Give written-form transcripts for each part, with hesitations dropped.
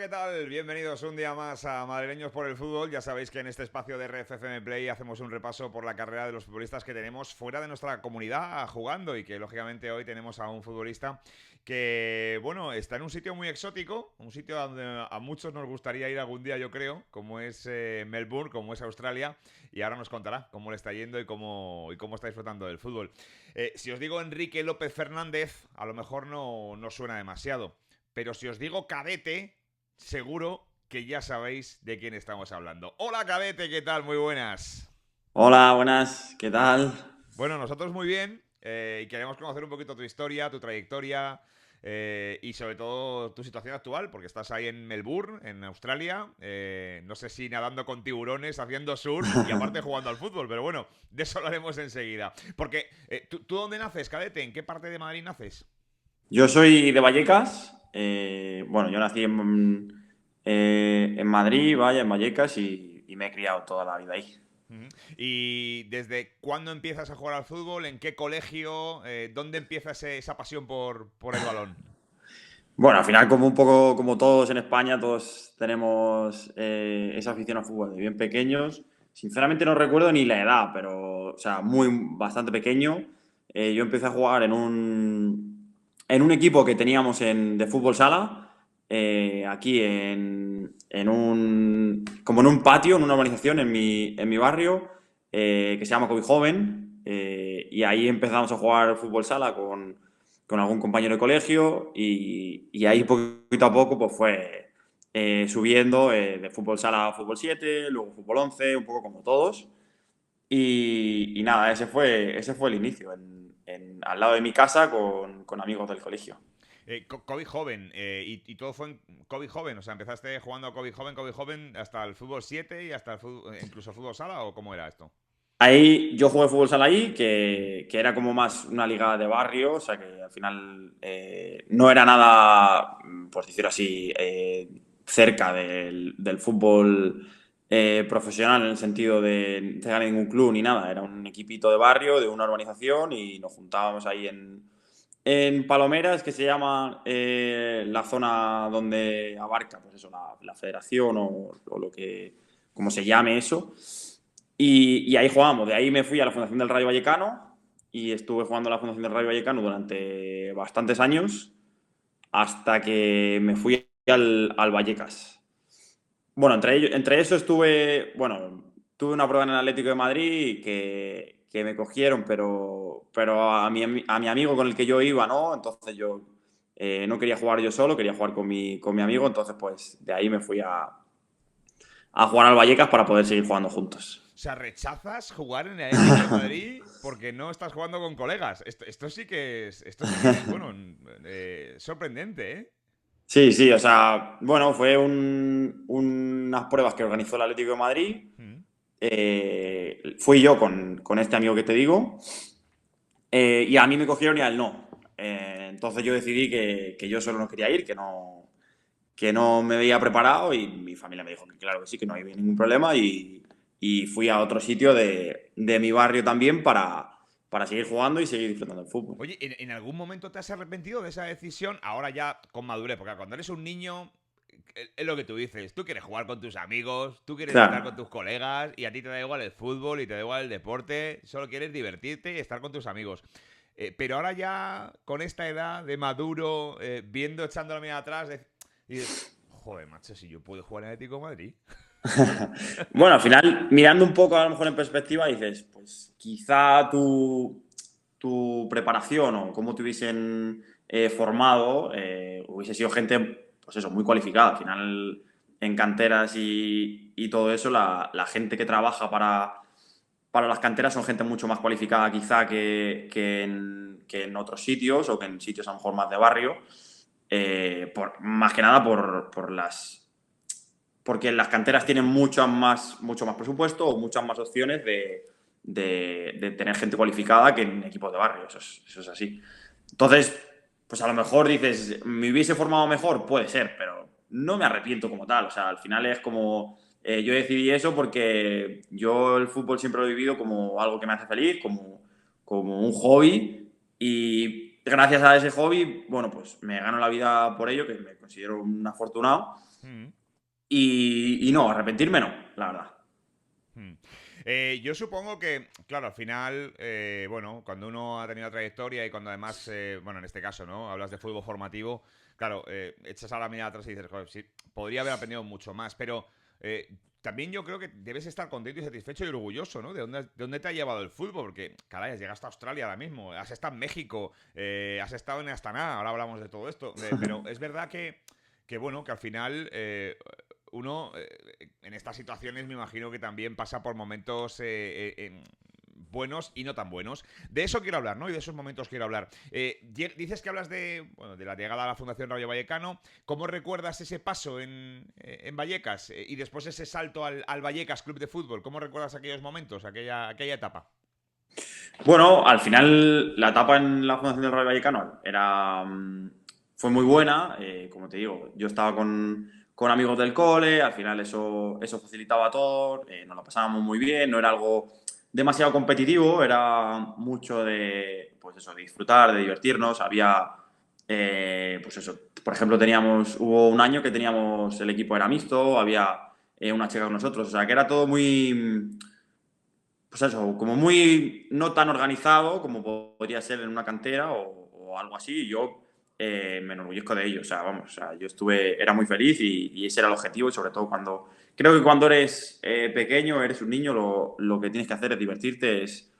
¿qué tal? Bienvenidos un día más a Madrileños por el Fútbol. Ya sabéis que en este espacio de RFFM Play hacemos un repaso por la carrera de los futbolistas que tenemos fuera de nuestra comunidad jugando y que lógicamente hoy tenemos a un futbolista que, bueno, está en un sitio muy exótico, un sitio donde a muchos nos gustaría ir algún día, yo creo, como es Melbourne, como es Australia, y ahora nos contará cómo le está yendo y cómo está disfrutando del fútbol. Si os digo Enrique López Fernández, a lo mejor no suena demasiado, pero si os digo Cadete, seguro que ya sabéis de quién estamos hablando. Hola Cadete, ¿qué tal? Muy buenas. Hola, buenas, ¿qué tal? Bueno, nosotros muy bien y queremos conocer un poquito tu historia, tu trayectoria y sobre todo tu situación actual, porque estás ahí en Melbourne, en Australia, no sé si nadando con tiburones, haciendo surf y aparte jugando al fútbol, pero bueno, de eso hablaremos enseguida. Porque, ¿tú dónde naces, Cadete? ¿En qué parte de Madrid naces? Yo soy de Vallecas. Bueno, yo nací en Madrid, vaya, en Vallecas y me he criado toda la vida ahí. Ujú. ¿Y desde cuándo empiezas a jugar al fútbol? ¿En qué colegio? ¿Dónde empieza esa pasión por el balón? Bueno, al final, como un poco como todos en España, todos tenemos esa afición al fútbol de bien pequeños. Sinceramente no recuerdo ni la edad, pero, o sea, bastante pequeño. Yo empecé a jugar en un equipo que teníamos de fútbol sala, aquí como en un patio, en una urbanización en mi barrio, que se llama Covid Joven, y ahí empezamos a jugar fútbol sala con algún compañero de colegio y ahí poquito a poco pues fue subiendo de fútbol sala a fútbol 7, luego fútbol 11, un poco como todos. Y nada, ese fue el inicio, al lado de mi casa con amigos del colegio. COVID joven, y todo fue en COVID joven, o sea, empezaste jugando a COVID joven hasta el fútbol 7 y hasta incluso el fútbol sala, ¿o cómo era esto? Ahí yo jugué fútbol sala ahí, que era como más una liga de barrio, o sea que al final no era nada, por decirlo así, cerca del fútbol profesional en el sentido de llegar a ningún club ni nada. Era un equipito de barrio, de una urbanización y nos juntábamos ahí en Palomeras, que se llama la zona donde abarca, pues eso, la federación o lo que, como se llame eso. Y ahí jugábamos. De ahí me fui a la Fundación del Rayo Vallecano y estuve jugando a la Fundación del Rayo Vallecano durante bastantes años hasta que me fui al Vallecas. Bueno, entre eso tuve una prueba en el Atlético de Madrid que me cogieron, pero a mi amigo con el que yo iba, ¿no? Entonces yo no quería jugar yo solo, quería jugar con mi amigo, entonces pues de ahí me fui a jugar al Vallecas para poder seguir jugando juntos. O sea, rechazas jugar en el Atlético de Madrid porque no estás jugando con colegas. Esto sí que es, bueno, sorprendente, ¿eh? Sí, sí, o sea, bueno, fue unas pruebas que organizó el Atlético de Madrid. Mm. Fui yo con este amigo que te digo, y a mí me cogieron y a él no. Entonces yo decidí que yo solo no quería ir, que no me veía preparado y mi familia me dijo que claro que sí, que no había ningún problema y fui a otro sitio de mi barrio también para seguir jugando y seguir disfrutando del fútbol. Oye, ¿en algún momento te has arrepentido de esa decisión? Ahora ya con madurez, porque cuando eres un niño, es lo que tú dices, tú quieres jugar con tus amigos, tú quieres estar Claro. con tus colegas y a ti te da igual el fútbol y te da igual el deporte, solo quieres divertirte y estar con tus amigos. Pero ahora ya, con esta edad de maduro, viendo, echando la mirada atrás, dices, joder, macho, si yo puedo jugar en Atlético de Madrid. Bueno, al final, mirando un poco a lo mejor en perspectiva, dices, pues quizá tu preparación o cómo te hubiesen formado hubiese sido gente, pues eso, muy cualificada. Al final, en canteras y todo eso, la gente que trabaja para las canteras son gente mucho más cualificada quizá que en otros sitios o que en sitios a lo mejor más de barrio. Más que nada porque las canteras tienen mucho más presupuesto o muchas más opciones de tener gente cualificada que en equipos de barrio. Eso es así. Entonces, pues a lo mejor dices, ¿me hubiese formado mejor? Puede ser, pero no me arrepiento como tal. O sea, al final es como, yo decidí eso porque yo el fútbol siempre lo he vivido como algo que me hace feliz, como un hobby. gracias a ese hobby, bueno, pues me gano la vida por ello, que me considero un afortunado. Mm. Y no, arrepentirme no, la verdad. Hmm. Yo supongo que, claro, al final, bueno, cuando uno ha tenido trayectoria y cuando además, bueno, en este caso, ¿no? Hablas de fútbol formativo, claro, echas a la mirada atrás y dices, joder, sí, podría haber aprendido mucho más, pero también yo creo que debes estar contento y satisfecho y orgulloso, ¿no? De dónde te ha llevado el fútbol, porque, caray, has llegado hasta Australia ahora mismo, has estado en México, has estado en Astana, ahora hablamos de todo esto, pero es verdad que bueno, que al final uno en estas situaciones me imagino que también pasa por momentos buenos y no tan buenos. De eso quiero hablar, ¿no? Y de esos momentos quiero hablar. Dices que hablas de, bueno, de la llegada a la Fundación Rayo Vallecano. ¿Cómo recuerdas ese paso en Vallecas y después ese salto al Vallecas Club de Fútbol? ¿Cómo recuerdas aquellos momentos, aquella etapa? Bueno, al final la etapa en la Fundación del Rayo Vallecano fue muy buena. Como te digo, yo estaba con amigos del cole, al final eso facilitaba todo, nos lo pasábamos muy bien, no era algo demasiado competitivo, era mucho de, pues eso, de disfrutar, de divertirnos. Había, pues eso, por ejemplo, hubo un año que teníamos, el equipo era mixto, había una chica con nosotros, o sea, que era todo muy, pues eso, como muy no tan organizado como podría ser en una cantera o algo así. Y yo me enorgullezco de ello. O sea, vamos, o sea, yo era muy feliz y ese era el objetivo. Y sobre todo creo que cuando eres pequeño, eres un niño, lo que tienes que hacer es divertirte, es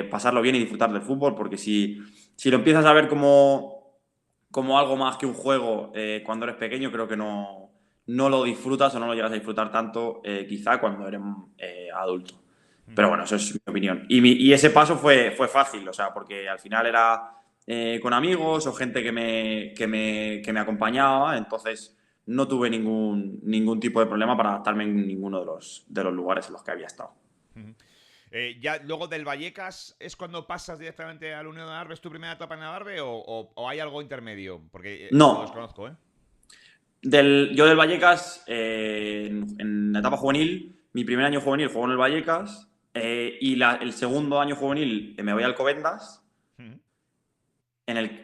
pasarlo bien y disfrutar del fútbol. Porque si lo empiezas a ver como algo más que un juego cuando eres pequeño, creo que no lo disfrutas o no lo llegas a disfrutar tanto quizá cuando eres adulto. Pero bueno, eso es mi opinión. Y ese paso fue fácil, o sea, porque al final era con amigos o gente que me acompañaba, entonces no tuve ningún tipo de problema para adaptarme en ninguno de los lugares en los que había estado. Ujú. Ya luego del Vallecas, ¿es cuando pasas directamente al Unión de Adarve? ¿Es tu primera etapa en Adarve o hay algo intermedio? Porque lo No, desconozco, ¿eh? yo del Vallecas, en la etapa juvenil, mi primer año juvenil juego en el Vallecas y el segundo año juvenil me voy al Alcobendas, Ujú.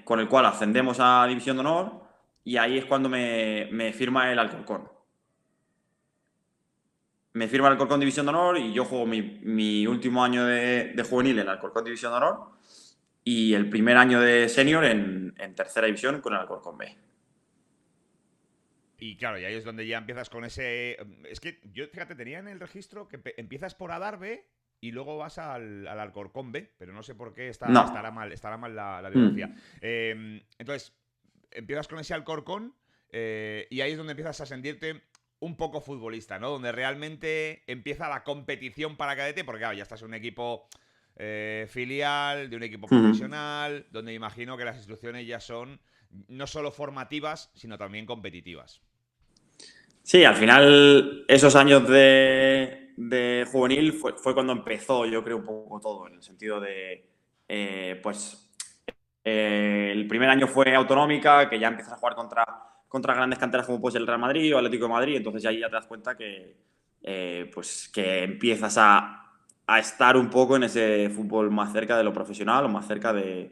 con el cual ascendemos a División de Honor y ahí es cuando me firma el Alcorcón. Me firma el Alcorcón División de Honor y yo juego mi último año de juvenil en el Alcorcón División de Honor y el primer año de senior en tercera división con el Alcorcón B. Y claro, y ahí es donde ya empiezas con ese. Es que yo, fíjate, tenía en el registro que empiezas por Adarve y luego vas al Alcorcón B, pero no sé por qué No. estará mal la biografía. Mm. Entonces, empiezas con ese Alcorcón y ahí es donde empiezas a sentirte un poco futbolista, ¿no? Donde realmente empieza la competición para cadete, porque claro, ya estás en un equipo filial, de un equipo Mm. profesional, donde imagino que las instrucciones ya son no solo formativas, sino también competitivas. Sí, al final esos años de juvenil fue cuando empezó, yo creo, un poco todo, en el sentido de, pues, el primer año fue autonómica, que ya empiezas a jugar contra grandes canteras como puede ser el Real Madrid o Atlético de Madrid, entonces ya ahí ya te das cuenta pues, que empiezas a estar un poco en ese fútbol más cerca de lo profesional o más cerca pues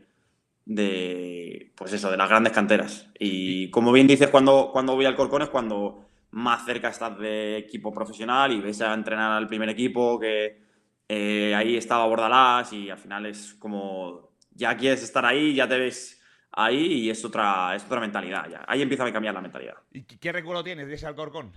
eso, de las grandes canteras. Y Y como bien dices, cuando voy al Corcón es cuando más cerca estás de equipo profesional y ves a entrenar al primer equipo, que ahí estaba Bordalás y al final es como, ya quieres estar ahí, ya te ves ahí y es otra mentalidad ya. Ahí empieza a cambiar la mentalidad. qué recuerdo tienes de ese Alcorcón?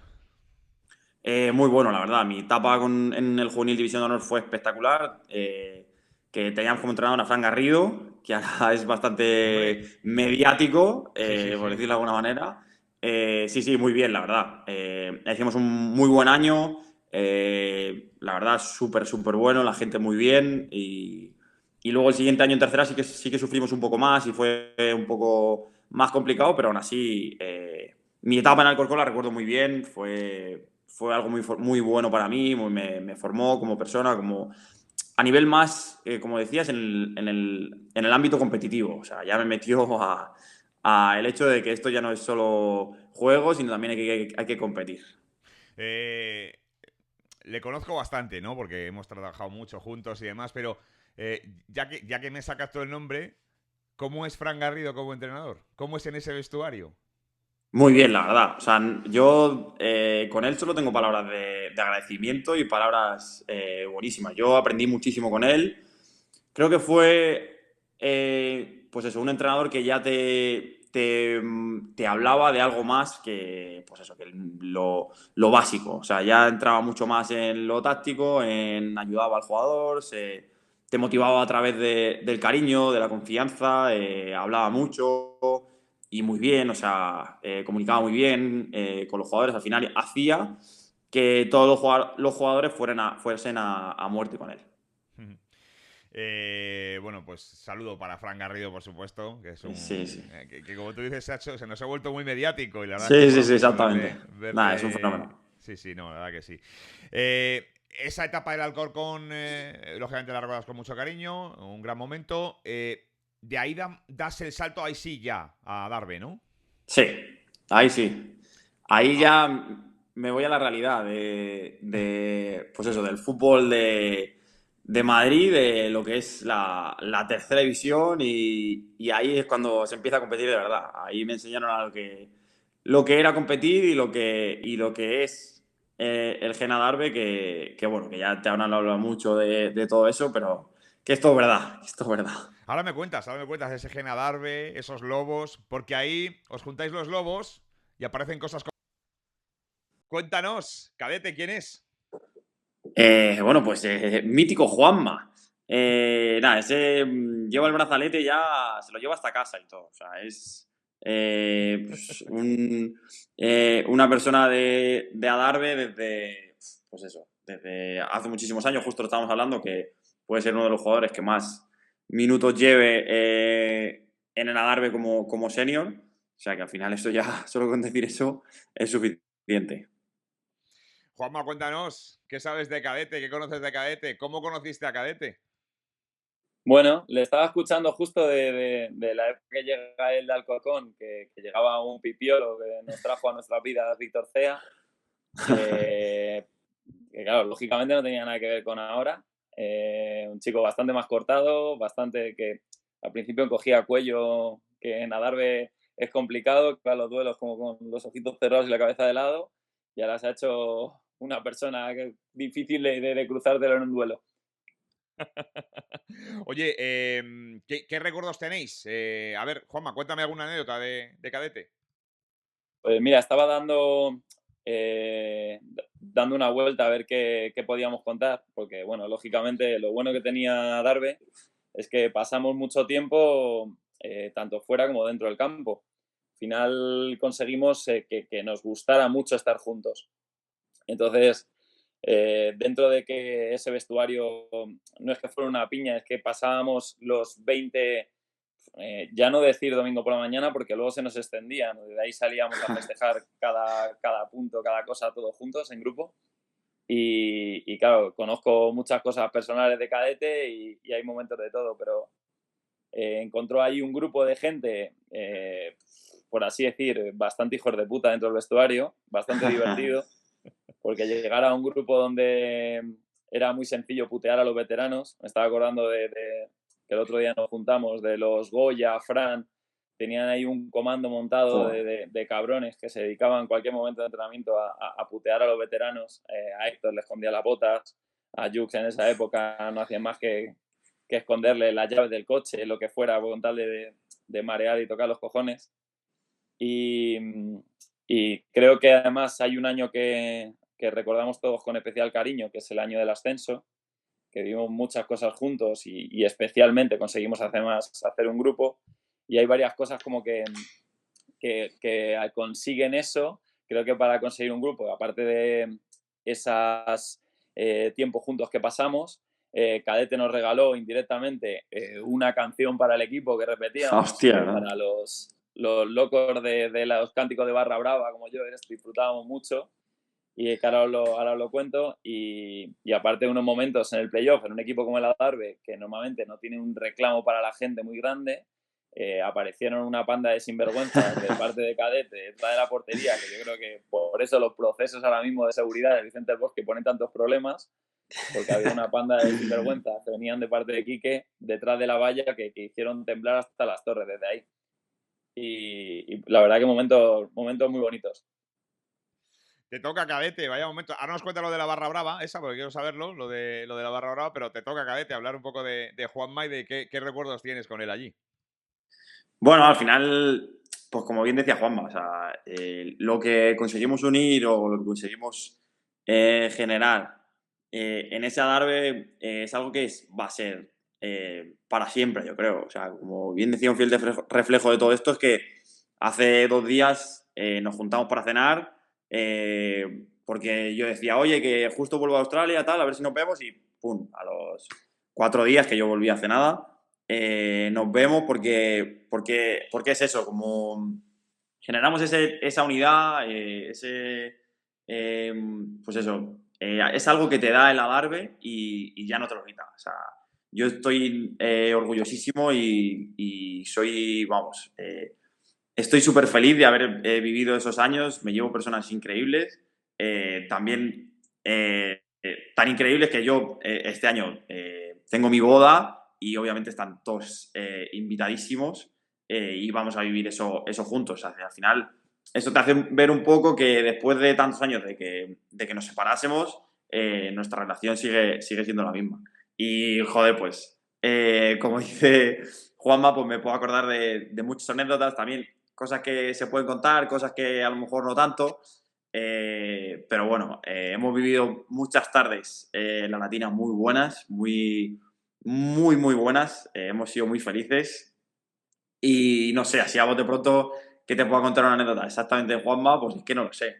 Muy bueno, la verdad. Mi etapa en el Juvenil División de Honor fue espectacular. Que teníamos como entrenador a Fran Garrido, que ahora es Hombre, bastante mediático, sí, sí, por sí. decirlo de alguna manera. Sí, sí, muy bien, la verdad. Hicimos un muy buen año. La verdad, súper, súper bueno. La gente muy bien. Y luego el siguiente año en tercera sí que sufrimos un poco más y fue un poco más complicado, pero aún así, mi etapa en Alcorcón la recuerdo muy bien. Fue algo muy bueno para mí, me formó como persona, a nivel más, como decías, en el ámbito competitivo. O sea, ya me metió a el hecho de que esto ya no es solo juego, sino también hay que competir. Eh, Le conozco bastante, ¿no? Porque hemos trabajado mucho juntos y demás, pero ya que me sacas todo el nombre, ¿Cómo es Fran Garrido como entrenador? ¿Cómo es en ese vestuario? Muy bien, la verdad. O sea, yo con él solo tengo palabras de agradecimiento y palabras buenísimas. Yo aprendí muchísimo con él. Creo que fue, pues eso, un entrenador que ya te hablaba de algo más que, pues eso, que lo básico. O sea, ya entraba mucho más en lo táctico, en ayudaba al jugador, te motivaba a través del cariño, de la confianza, hablaba mucho y muy bien, o sea, comunicaba muy bien con los jugadores. Al final hacía que todos los jugadores fuesen a muerte con él. Bueno, pues saludo para Fran Garrido, por supuesto, que es Sí, sí. que como tú dices, Sacho, se nos ha vuelto muy mediático y la verdad es que Sí, sí, mola sí, mucho exactamente. Nada, es un verle... fenómeno. Sí, sí, no, la verdad que sí. Esa etapa del Alcorcón, lógicamente la recuerdas con mucho cariño, un gran momento. De ahí das el salto, ahí sí ya, a Darbe, ¿no? Sí, ahí sí. Ahí Ah, ya me voy a la realidad pues eso, del fútbol de Madrid, de lo que es la tercera división y ahí es cuando se empieza a competir de verdad. Ahí me enseñaron a lo que era competir y lo que es el Genadarbe, que bueno, que ya te habrán hablado mucho de todo eso, pero que esto es verdad, esto es verdad. ahora me cuentas ese Genadarbe, esos lobos, porque ahí os juntáis los lobos y aparecen cosas como... Cuéntanos, cadete, ¿quién es? Bueno, pues mítico Juanma. Nada, ese lleva el brazalete ya, se lo lleva hasta casa y todo. O sea, es pues, una persona de Adarve pues eso, desde hace muchísimos años, justo lo estábamos hablando, que puede ser uno de los jugadores que más minutos lleve en el Adarve como senior. O sea, que al final esto ya, solo con decir eso, es suficiente. Juanma, cuéntanos, ¿qué sabes de Cadete? ¿Qué conoces de Cadete? ¿Cómo conociste a Cadete? Bueno, le estaba escuchando justo de la época que llega él de Alcorcón, que llegaba un pipiolo que nos trajo a nuestras vidas Víctor Cea, que claro, lógicamente no tenía nada que ver con ahora. Un chico bastante más cortado, bastante que al principio cogía cuello, que en Adarve es complicado, que va a los duelos como con los ojitos cerrados y la cabeza de lado, y ahora se ha hecho una persona difícil de cruzártelo en un duelo. Oye, ¿qué recuerdos tenéis? A ver, Juanma, cuéntame alguna anécdota de Cadete. Pues mira, estaba dando una vuelta a ver qué podíamos contar, porque bueno, lógicamente lo bueno que tenía Darbe es que pasamos mucho tiempo tanto fuera como dentro del campo. Al final conseguimos que nos gustara mucho estar juntos. Entonces, dentro de que ese vestuario no es que fuera una piña, es que pasábamos los 20, ya no decir domingo por la mañana, porque luego se nos extendían. De ahí salíamos a festejar cada punto, cada cosa, todos juntos en grupo. Y claro, conozco muchas cosas personales de Cadete y hay momentos de todo, pero encontró ahí un grupo de gente, por así decir, bastante hijos de puta dentro del vestuario, bastante divertido, porque llegar a un grupo donde era muy sencillo putear a los veteranos. Me estaba acordando de que el otro día nos juntamos, de los Goya, Fran, tenían ahí un comando montado Joder. de cabrones que se dedicaban en cualquier momento de entrenamiento a putear a los veteranos. A Héctor le escondía las botas, a Jux en esa época no hacían más que esconderle las llaves del coche, lo que fuera, con tal de marear y tocar los cojones. Y, y creo que además hay un año que recordamos todos con especial cariño, que es el año del ascenso, que vimos muchas cosas juntos y especialmente conseguimos hacer un grupo. Y hay varias cosas como que consiguen eso. Creo que para conseguir un grupo, aparte de esos tiempos juntos que pasamos, Cadete nos regaló indirectamente una canción para el equipo que repetíamos, Hostia, que ¿no? para los locos de los cánticos de Barra Brava, como yo, disfrutábamos mucho. Y que ahora os lo cuento. Y aparte de unos momentos en el playoff, en un equipo como el Adarve, que normalmente no tiene un reclamo para la gente muy grande, aparecieron una panda de sinvergüenzas de parte de Cadete detrás de la portería, que yo creo que por eso los procesos ahora mismo de seguridad de Vicente del Bosque ponen tantos problemas. porque había una panda de sinvergüenzas que venían de parte de Quique detrás de la valla que hicieron temblar hasta las torres desde ahí. Y la verdad que momentos muy bonitos. Te toca, Cadete, vaya momento. Ahora nos cuenta lo de la barra brava, esa, porque quiero saberlo, lo de la barra brava, pero te toca, Cadete, hablar un poco de Juanma y de qué recuerdos tienes con él allí. Bueno, al final, pues como bien decía Juanma, o sea, lo que conseguimos unir o lo que conseguimos generar en ese Adarve es algo que va a ser para siempre, yo creo. O sea, como bien decía, un fiel reflejo de todo esto es que hace 2 días nos juntamos para cenar porque yo decía, oye, que justo vuelvo a Australia, tal, a ver si nos vemos y pum, a los 4 días que yo volví hace nada. Nos vemos porque es eso, como generamos esa unidad, pues eso, es algo que te da el Adarve y ya no te lo quita. O sea, yo estoy orgullosísimo y soy, vamos, estoy súper feliz de haber vivido esos años, me llevo personas increíbles, también tan increíbles que yo este año tengo mi boda y obviamente están todos invitadísimos y vamos a vivir eso juntos. O sea, al final, eso te hace ver un poco que después de tantos años de que nos separásemos, nuestra relación sigue siendo la misma. Y joder, pues, como dice Juanma, pues me puedo acordar de muchas anécdotas también, cosas que se pueden contar, cosas que a lo mejor no tanto. Pero bueno, hemos vivido muchas tardes en la Latina muy buenas, muy buenas. Hemos sido muy felices. Y no sé, así a bote pronto, ¿qué te puedo contar una anécdota exactamente de Juanma? Pues es que no lo sé.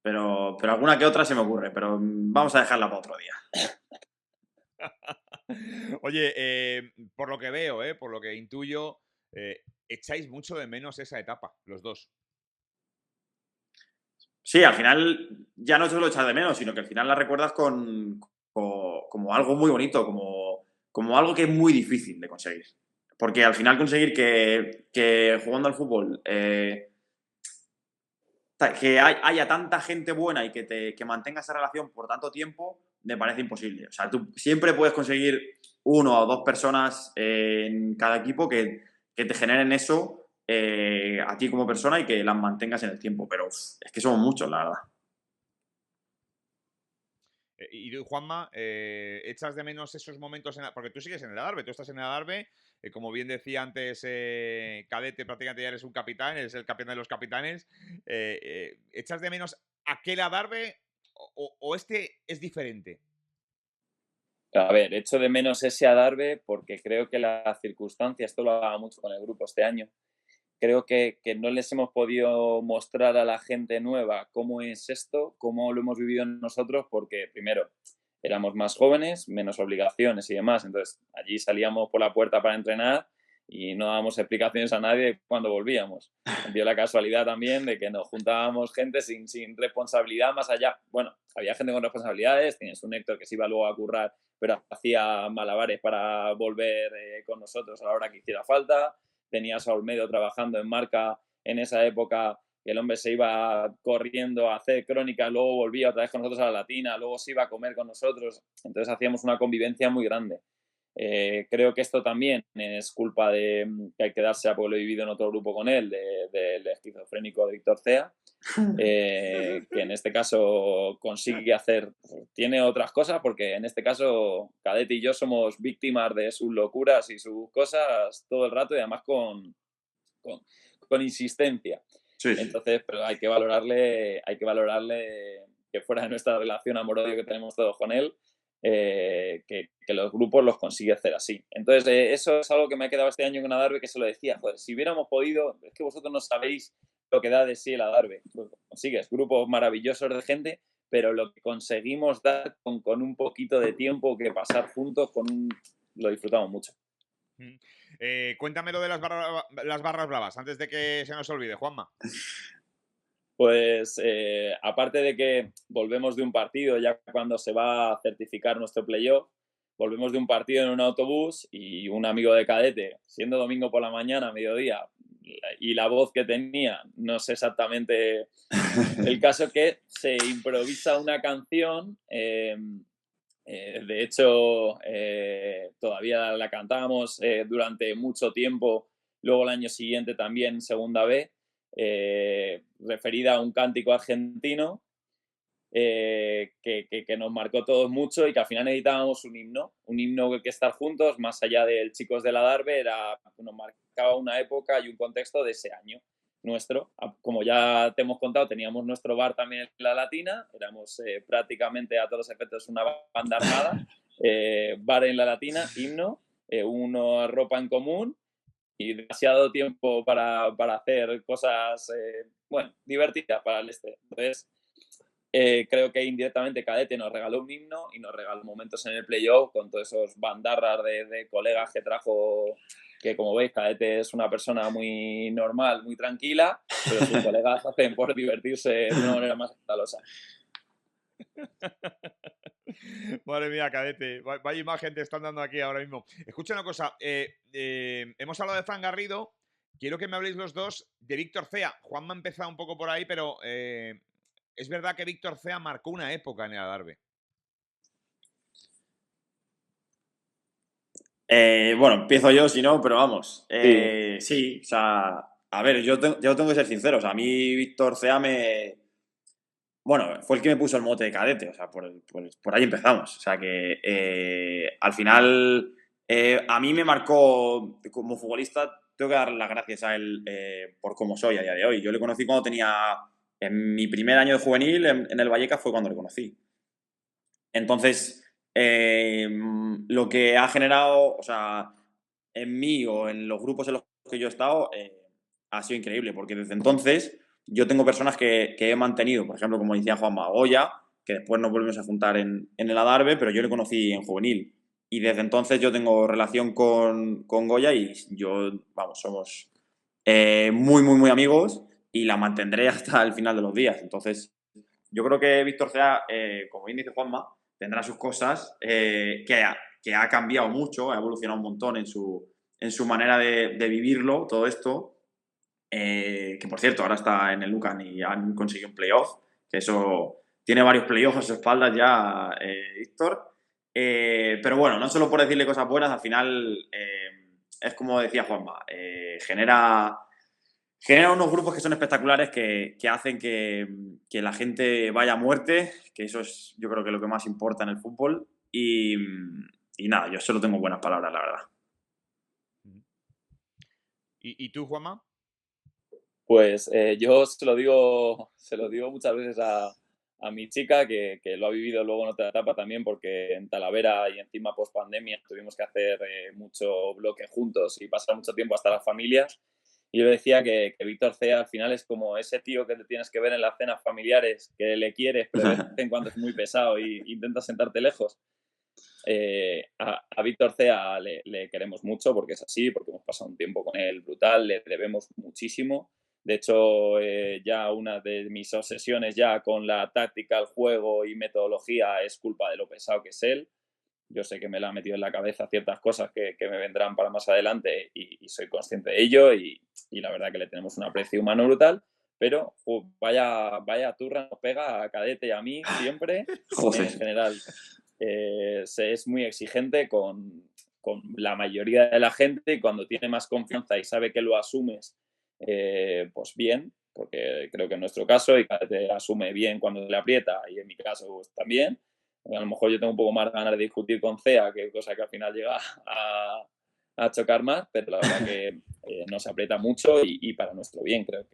Pero alguna que otra se me ocurre. Pero vamos a dejarla para otro día. Oye, por lo que veo, por lo que intuyo, echáis mucho de menos esa etapa, los dos. Sí, al final ya no solo echar de menos, sino que al final la recuerdas como algo muy bonito, como algo que es muy difícil de conseguir. Porque al final conseguir que jugando al fútbol que haya tanta gente buena y que mantenga esa relación por tanto tiempo, me parece imposible. O sea, tú siempre puedes conseguir 1 o 2 personas en cada equipo que te generen eso a ti como persona y que las mantengas en el tiempo. Pero es que somos muchos, la verdad. Y tú, Juanma, echas de menos esos momentos, porque tú sigues en el Adarve, tú estás en el Adarve, como bien decía antes, Cadete, prácticamente ya eres un capitán, eres el capitán de los capitanes. ¿Echas de menos aquel Adarve o este es diferente? A ver, echo de menos ese Adarve porque creo que las circunstancias, esto lo hablaba mucho con el grupo este año, creo que no les hemos podido mostrar a la gente nueva cómo es esto, cómo lo hemos vivido nosotros, porque primero éramos más jóvenes, menos obligaciones y demás, entonces allí salíamos por la puerta para entrenar y no dábamos explicaciones a nadie cuando volvíamos. Dio la casualidad también de que nos juntábamos gente sin responsabilidad más allá. Bueno, había gente con responsabilidades, tienes un Héctor que se iba luego a currar, pero hacía malabares para volver con nosotros a la hora que hiciera falta. Tenías a Olmedo trabajando en marca en esa época, que el hombre se iba corriendo a hacer crónicas, luego volvía otra vez con nosotros a la Latina, luego se iba a comer con nosotros, entonces hacíamos una convivencia muy grande. Creo que esto también es culpa de que hay que darse a, porque lo he vivido en otro grupo con él, del esquizofrénico de Víctor Cea, que en este caso consigue hacer, tiene otras cosas, porque en este caso Cadete y yo somos víctimas de sus locuras y sus cosas todo el rato y además con insistencia. Sí, sí. Entonces, pero hay que valorarle que fuera de nuestra relación amor-odio que tenemos todos con él, que los grupos los consigue hacer así. Entonces, eso es algo que me ha quedado este año con Adarve, que se lo decía, joder, si hubiéramos podido, es que vosotros no sabéis lo que da de sí el Adarve. Pues consigues grupos maravillosos de gente, pero lo que conseguimos dar con un poquito de tiempo que pasar juntos, lo disfrutamos mucho. Cuéntame lo de las barras bravas, antes de que se nos olvide, Juanma. Pues aparte de que volvemos de un partido, ya cuando se va a certificar nuestro playoff, volvemos de un partido en un autobús y un amigo de Cadete, siendo domingo por la mañana, mediodía, y la voz que tenía, no sé exactamente el caso, que se improvisa una canción De hecho, todavía la cantábamos durante mucho tiempo, luego el año siguiente también Segunda B, referida a un cántico argentino que nos marcó todos mucho y que al final necesitábamos un himno que estar juntos, más allá del Chicos de la Darbe, nos marcaba una época y un contexto de ese año nuestro. Como ya te hemos contado, teníamos nuestro bar también en La Latina, éramos prácticamente a todos los efectos una banda armada, bar en La Latina, himno, una ropa en común y demasiado tiempo para hacer cosas, bueno, divertidas para el este. Entonces, creo que indirectamente Cadete nos regaló un himno y nos regaló momentos en el playoff con todos esos bandarras de colegas que trajo, que como veis, Cadete es una persona muy normal, muy tranquila, pero sus colegas hacen por divertirse de una manera más escandalosa. Madre mía, Cadete. Vaya imagen te están dando aquí ahora mismo. Escucha una cosa. Hemos hablado de Fran Garrido. Quiero que me habléis los dos de Víctor Cea. Juanma ha empezado un poco por ahí, pero es verdad que Víctor Cea marcó una época en el Adarve. Bueno, empiezo yo, si no, pero vamos. Sí, o sea, a ver, yo tengo que ser sincero. O sea, a mí Víctor Cea bueno, fue el que me puso el mote de Cadete, o sea, por ahí empezamos. O sea que al final a mí me marcó como futbolista, tengo que dar las gracias a él por cómo soy a día de hoy. Yo le conocí cuando tenía, en mi primer año de juvenil, en el Vallecas fue cuando le conocí. Entonces, lo que ha generado, o sea, en mí o en los grupos en los que yo he estado, ha sido increíble, porque desde entonces yo tengo personas que he mantenido, por ejemplo, como decía Juanma, Goya, que después nos volvimos a juntar en el Adarve, pero yo le conocí en juvenil. Y desde entonces yo tengo relación con Goya y yo, vamos, somos muy, muy, muy amigos y la mantendré hasta el final de los días. Entonces, yo creo que Víctor Cea, como bien dice Juanma, tendrá sus cosas, que ha cambiado mucho, ha evolucionado un montón en su manera de vivirlo, todo esto. Que por cierto, ahora está en el Lucan y han conseguido un playoff, que eso tiene varios playoffs a su espalda ya, Víctor. Pero bueno, no solo por decirle cosas buenas, al final es como decía Juanma, genera unos grupos que son espectaculares que hacen que la gente vaya a muerte, que eso es yo creo que lo que más importa en el fútbol. Y nada, yo solo tengo buenas palabras, la verdad. ¿Y tú, Juanma? Pues yo se lo digo muchas veces a mi chica, que lo ha vivido luego en otra etapa también, porque en Talavera y encima post pandemia tuvimos que hacer mucho bloque juntos y pasar mucho tiempo hasta las familias. Y yo le decía que Víctor Cea al final es como ese tío que te tienes que ver en las cenas familiares, que le quieres, pero de vez en cuando es muy pesado y intentas sentarte lejos. A Víctor Cea le queremos mucho porque es así, porque hemos pasado un tiempo con él brutal, le debemos muchísimo. De hecho, ya una de mis obsesiones ya con la táctica, el juego y metodología es culpa de lo pesado que es él. Yo sé que me la ha metido en la cabeza ciertas cosas que me vendrán para más adelante y soy consciente de ello y la verdad que le tenemos un aprecio humano brutal, pero vaya turra nos pega a Cadete y a mí siempre, en general. Se es muy exigente con la mayoría de la gente y cuando tiene más confianza y sabe que lo asumes, pues bien, porque creo que en nuestro caso y Cadete asume bien cuando le aprieta y en mi caso pues, también. A lo mejor yo tengo un poco más ganas de discutir con CEA, que cosa que al final llega a chocar más, pero la verdad que nos aprieta mucho y para nuestro bien. Creo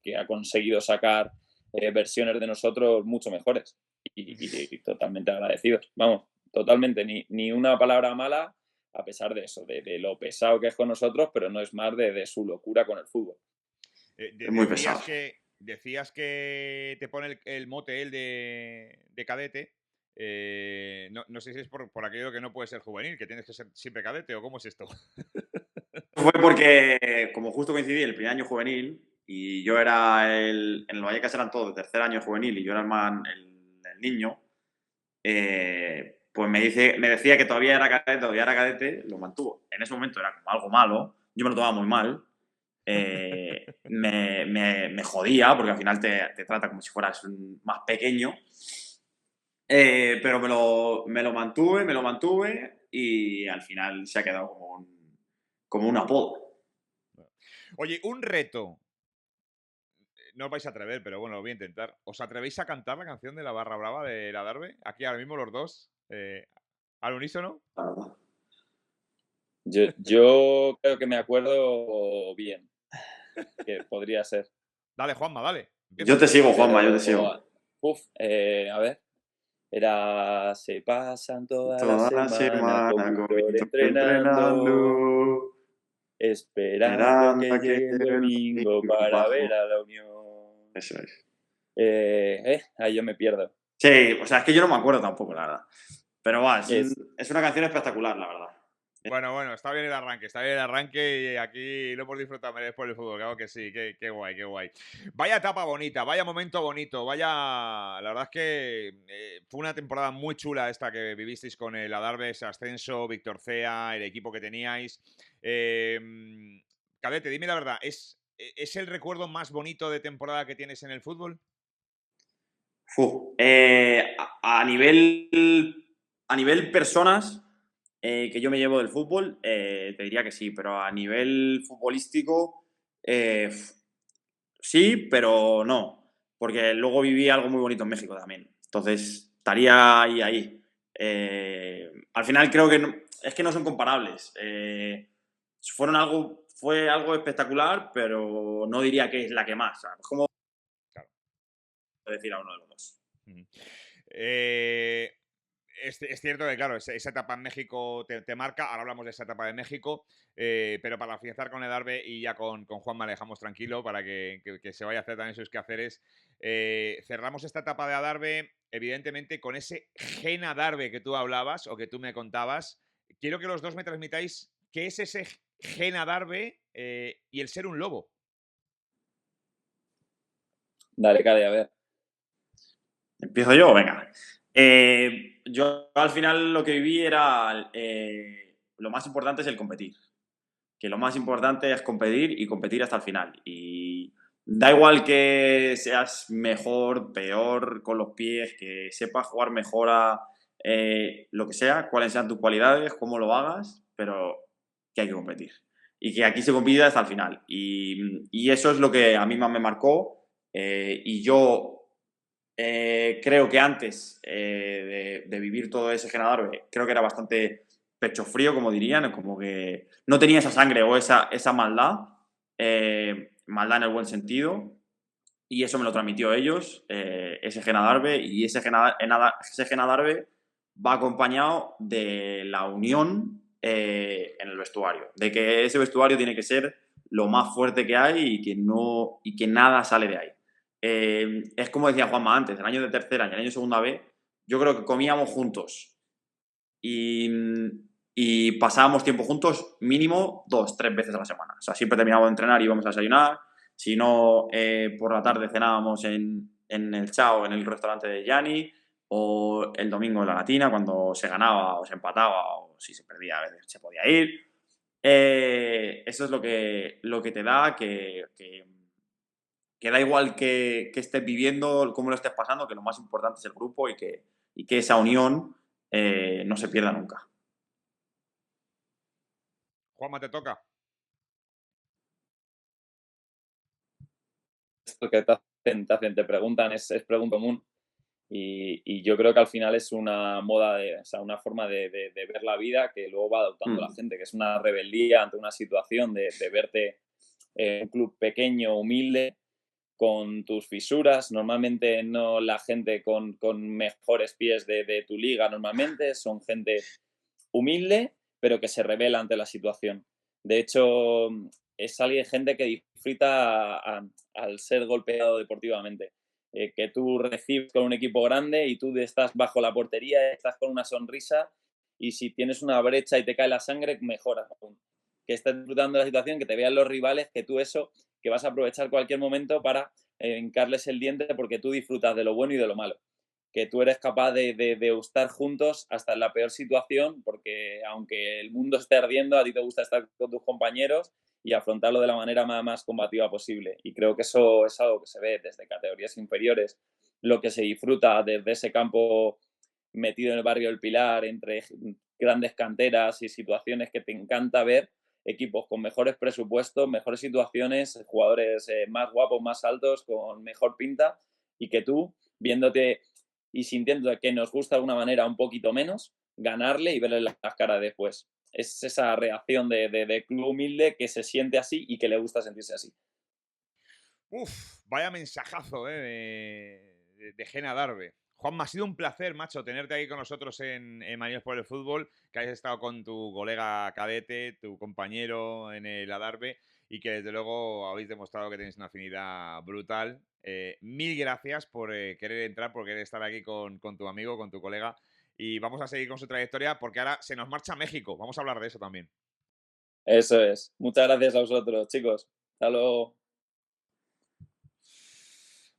que ha conseguido sacar versiones de nosotros mucho mejores y totalmente agradecidos. Vamos, totalmente, ni una palabra mala a pesar de eso, de lo pesado que es con nosotros, pero no es más de su locura con el fútbol. Es muy pesado. Decías que te pone el mote él de Cadete. No sé si es por aquello que no puedes ser juvenil, que tienes que ser siempre cadete, o cómo es esto. Fue porque, como justo coincidí el primer año juvenil, y yo era en el Vallecas eran todos de tercer año juvenil, y yo era el niño, pues me decía que todavía era cadete, lo mantuvo. En ese momento era como algo malo, yo me lo tomaba muy mal. Me jodía, porque al final te trata como si fueras más pequeño. Pero me lo mantuve y al final se ha quedado como un apodo. Oye, un reto. No os vais a atrever, pero bueno, lo voy a intentar. ¿Os atrevéis a cantar la canción de la Barra Brava de la Darbe? Aquí ahora mismo los dos, al unísono. La verdad. Yo creo que me acuerdo bien, que podría ser. Dale, Juanma, dale. Yo Empieza. te sigo, Juanma, yo te Pero, sigo. a ver. Se pasan toda la Toda la semana semana con con Víctor Víctor entrenando, entrenando, esperando esperando que a que llegue el llegue el domingo domingo para para ver jugar. a la Unión. Eso es. Ahí yo me pierdo. Sí, o sea, es que yo no me acuerdo tampoco, la verdad. Pero va, Es, es una canción espectacular, la verdad. Bueno, está bien el arranque, está bien el arranque y aquí lo hemos disfrutado mereces por el fútbol, claro que sí, qué guay, qué guay. Vaya etapa bonita, vaya momento bonito, vaya... La verdad es que fue una temporada muy chula esta que vivisteis con el Adarve, ese ascenso, Víctor Cea, el equipo que teníais. Cadete, dime la verdad, ¿es el recuerdo más bonito de temporada que tienes en el fútbol? A nivel personas que yo me llevo del fútbol, te diría que sí, pero a nivel futbolístico, sí, pero no, porque luego viví algo muy bonito en México también. Entonces, estaría ahí. Al final creo que es que no son comparables. Fue algo espectacular, pero no diría que es la que más. ¿Sabes? ¿Cómo Claro. decir a uno de los dos? Eh, es cierto que, claro, esa etapa en México te marca. Ahora hablamos de esa etapa de México, pero para finalizar con el Darbe y ya con Juanma le dejamos tranquilo para que se vaya a hacer también sus quehaceres. Cerramos esta etapa de Adarve, evidentemente, con ese gen Adarve que tú hablabas o que tú me contabas. Quiero que los dos me transmitáis qué es ese gen Adarve y el ser un lobo. Dale, Cade, a ver. ¿Empiezo yo? Venga. Yo al final lo que viví era lo más importante es el competir. Que lo más importante es competir y competir hasta el final. Y da igual que seas mejor, peor con los pies, que sepas jugar mejor a lo que sea, cuáles sean tus cualidades, cómo lo hagas, pero que hay que competir. Y que aquí se compite hasta el final. Y eso es lo que a mí más me marcó. Y yo creo que antes de vivir todo ese Genadarbe, creo que era bastante pecho frío, como dirían, como que no tenía esa sangre o esa maldad, maldad en el buen sentido, y eso me lo transmitió ellos, ese Genadarbe, y ese Genadarbe va acompañado de la unión en el vestuario, de que ese vestuario tiene que ser lo más fuerte que hay y que nada sale de ahí. Es como decía Juanma antes, en años de tercera y en año de segunda B, yo creo que comíamos juntos y, y pasábamos tiempo juntos mínimo 2, 3 veces a la semana. O sea, siempre terminábamos de entrenar y íbamos a desayunar. Si no, por la tarde cenábamos en el Chao, en el restaurante de Gianni, o el domingo en la Latina, cuando se ganaba o se empataba, o si se perdía, a veces se podía ir. Eso es lo que te da que da igual que estés viviendo, cómo lo estés pasando, que lo más importante es el grupo y que esa unión no se pierda nunca. Juanma, te toca. Esto que te preguntan es pregunta común. Y yo creo que al final es una moda, o sea, una forma de ver la vida que luego va adoptando la gente, que es una rebeldía ante una situación de verte en un club pequeño, humilde, con tus fisuras. Normalmente no la gente con mejores pies de tu liga, normalmente son gente humilde, pero que se revela ante la situación. De hecho, es alguien, gente que disfruta al ser golpeado deportivamente. Que tú recibes con un equipo grande y tú estás bajo la portería, estás con una sonrisa y si tienes una brecha y te cae la sangre, mejora aún. Que estés disfrutando de la situación, que te vean los rivales, que tú eso, que vas a aprovechar cualquier momento para hincarles el diente porque tú disfrutas de lo bueno y de lo malo. Que tú eres capaz de estar juntos hasta en la peor situación, porque aunque el mundo esté ardiendo, a ti te gusta estar con tus compañeros y afrontarlo de la manera más combativa posible. Y creo que eso es algo que se ve desde categorías inferiores, lo que se disfruta desde ese campo metido en el barrio del Pilar, entre grandes canteras y situaciones que te encanta ver, equipos con mejores presupuestos, mejores situaciones, jugadores más guapos, más altos, con mejor pinta, y que tú, viéndote y sintiendo que nos gusta de alguna manera un poquito menos, ganarle y verle las caras después. Es esa reacción de club humilde que se siente así y que le gusta sentirse así. Uf, vaya mensajazo, de Gena Darbe. Juanma, ha sido un placer, macho, tenerte aquí con nosotros en Manías por el Fútbol, que hayas estado con tu colega cadete, tu compañero en el Adarve, y que desde luego habéis demostrado que tenéis una afinidad brutal. Mil gracias por querer entrar, por querer estar aquí con tu amigo, con tu colega, y vamos a seguir con su trayectoria porque ahora se nos marcha a México. Vamos a hablar de eso también. Eso es. Muchas gracias a vosotros, chicos. Hasta luego.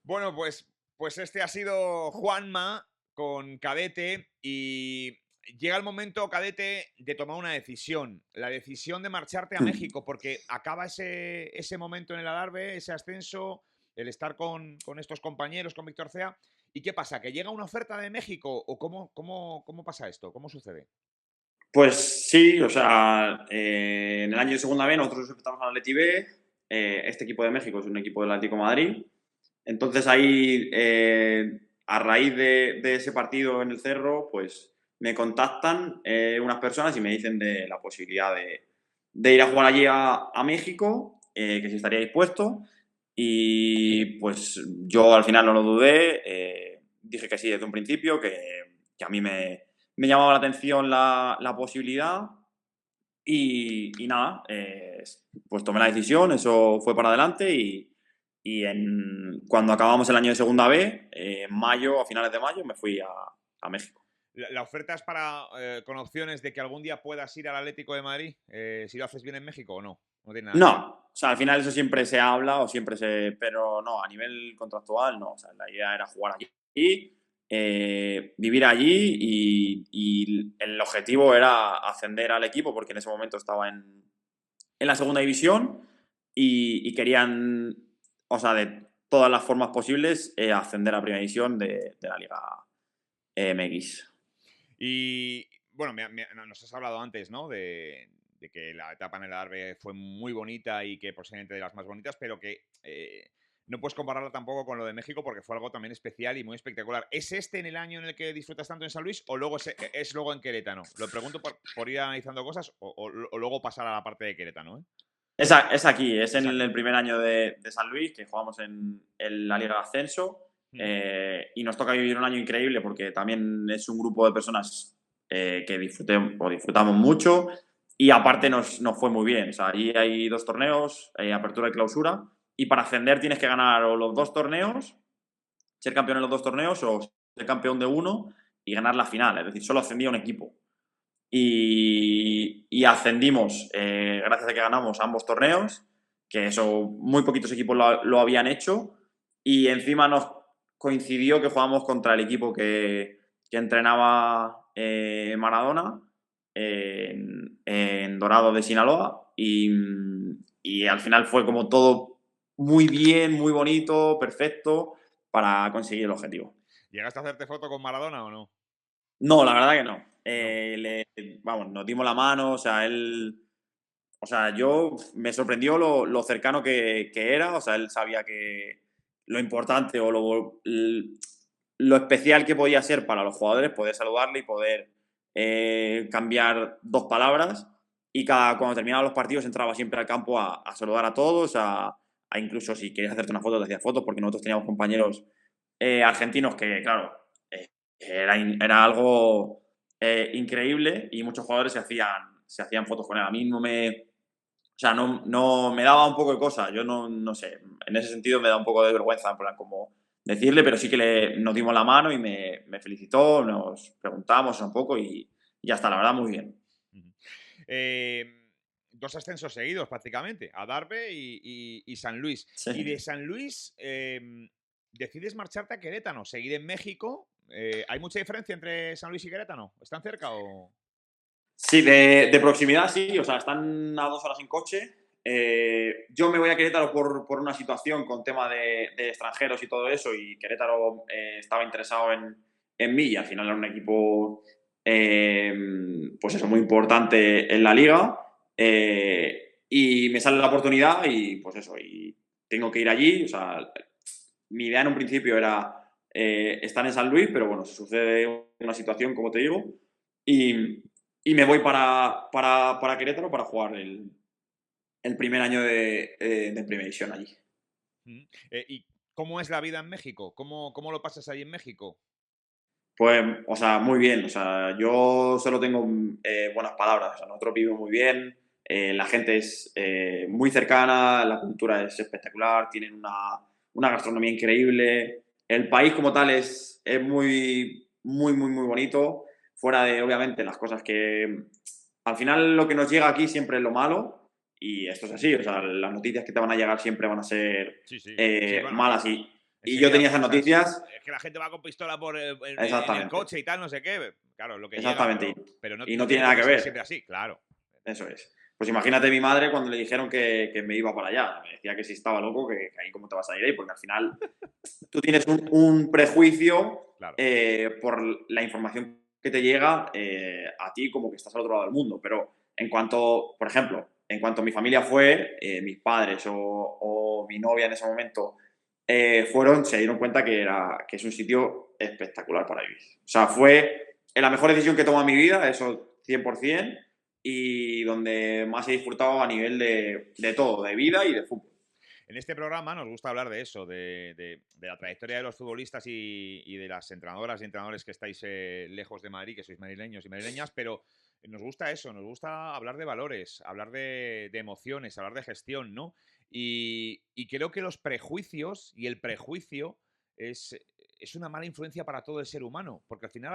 Bueno, pues este ha sido Juanma con Cadete y llega el momento, Cadete, de tomar una decisión. La decisión de marcharte a México, porque acaba ese momento en el Adarve, ese ascenso, el estar con estos compañeros, con Víctor Cea. ¿Y qué pasa? ¿Que llega una oferta de México? ¿O cómo pasa esto? ¿Cómo sucede? Pues sí, o sea, en el año de segunda B nosotros empezamos al Atleti B. Este equipo de México es un equipo del Atlético de Madrid. Entonces ahí, a raíz de ese partido en el Cerro, pues me contactan unas personas y me dicen de la posibilidad de ir a jugar allí a México, que si estaría dispuesto. Y pues yo al final no lo dudé, dije que sí desde un principio, que a mí me llamaba la atención la posibilidad y nada, pues tomé la decisión, eso fue para adelante y cuando acabamos el año de segunda B, en mayo, a finales de mayo, me fui a México. La oferta es para con opciones de que algún día puedas ir al Atlético de Madrid, si lo haces bien en México o no. No tiene nada que ver. No, o sea, al final eso siempre se habla o siempre pero no, a nivel contractual no, o sea, la idea era jugar allí, vivir allí y el objetivo era ascender al equipo porque en ese momento estaba en la segunda división y querían, o sea, de todas las formas posibles, ascender a primera división de la Liga MX. Y bueno, nos has hablado antes, ¿no? De que la etapa en el Adarve fue muy bonita y que posiblemente de las más bonitas, pero que no puedes compararla tampoco con lo de México porque fue algo también especial y muy espectacular. ¿Es este en el año en el que disfrutas tanto en San Luis o luego es luego en Querétaro? Lo pregunto por ir analizando cosas o luego pasar a la parte de Querétaro, ¿eh? Es aquí, es en aquí. el primer año de San Luis, que jugamos en la Liga de Ascenso. Y nos toca vivir un año increíble porque también es un grupo de personas que disfrutamos mucho y aparte nos fue muy bien. O sea, allí hay 2 torneos, apertura y clausura, y para ascender tienes que ganar o los 2 torneos, ser campeón en los 2 torneos o ser campeón de uno y ganar la final. Es decir, solo ascendía un equipo. Y ascendimos gracias a que ganamos ambos torneos, que eso muy poquitos equipos lo habían hecho, y encima nos coincidió que jugamos contra el equipo que entrenaba Maradona en Dorado de Sinaloa y al final fue como todo muy bien, muy bonito, perfecto para conseguir el objetivo. ¿Llegaste a hacerte foto con Maradona o no? No, la verdad que no. No. Vamos, nos dimos la mano, o sea, yo me sorprendió lo cercano que era, o sea, él sabía que lo importante o lo especial que podía ser para los jugadores, poder saludarle y poder cambiar 2 palabras y cuando terminaban los partidos entraba siempre al campo a saludar a todos, a incluso si querías hacerte una foto, te hacía fotos porque nosotros teníamos compañeros argentinos que, claro, era algo increíble y muchos jugadores se hacían fotos con él. A mí no me daba un poco de cosa. Yo no sé, en ese sentido me da un poco de vergüenza, en plan, como decirle, pero sí que nos dimos la mano y me felicitó, nos preguntamos un poco y ya está, la verdad, muy bien. Dos ascensos seguidos prácticamente, Adarve y San Luis. Sí. Y de San Luis decides marcharte a Querétaro, seguir en México. ¿Hay mucha diferencia entre San Luis y Querétaro? ¿Están cerca o...? Sí, de proximidad sí, o sea, están a 2 horas en coche. Yo me voy a Querétaro por una situación con tema de extranjeros y todo eso, y Querétaro estaba interesado en mí y al final era un equipo, pues eso, muy importante en la liga. Y me sale la oportunidad y pues eso, y tengo que ir allí. O sea, mi idea en un principio era estar en San Luis, pero bueno, sucede una situación, como te digo, y, y me voy para Querétaro para jugar el primer año de Primera División allí. ¿Y cómo es la vida en México? ¿Cómo lo pasas ahí en México? Pues, o sea, muy bien. O sea, yo solo tengo buenas palabras. O sea, nosotros vivimos muy bien, la gente es muy cercana, la cultura es espectacular, tienen una gastronomía increíble. El país como tal es muy, muy, muy, muy bonito. Fuera de, obviamente, las cosas que... Al final lo que nos llega aquí siempre es lo malo y esto es así. O sea, las noticias que te van a llegar siempre van a ser Sí, sí. Sí, bueno, malas y yo enseguida tenía esas piensas, noticias. es que la gente va con pistola en el Exactamente. coche y tal, no sé qué. Claro, lo que llega, Exactamente. pero no, Y no no tiene tiene nada por que qué ser siempre ver. así, claro. Eso es. Pues imagínate mi madre cuando le dijeron que me iba para allá. Me decía que si estaba loco, que ahí cómo te vas a ir ahí, porque al final tú tienes un prejuicio Claro. por la información que te llega a ti como que estás al otro lado del mundo. Pero en cuanto, por ejemplo, en cuanto mi familia fue, mis padres o mi novia en ese momento se dieron cuenta que es un sitio espectacular para vivir. O sea, fue la mejor decisión que he tomado en mi vida, eso 100%, y donde más he disfrutado a nivel de todo, de vida y de fútbol. En este programa nos gusta hablar de eso, de la trayectoria de los futbolistas y de las entrenadoras y entrenadores que estáis lejos de Madrid, que sois madrileños y madrileñas, pero nos gusta eso, nos gusta hablar de valores, hablar de emociones, hablar de gestión, ¿no? Y creo que los prejuicios y el prejuicio es una mala influencia para todo el ser humano, porque al final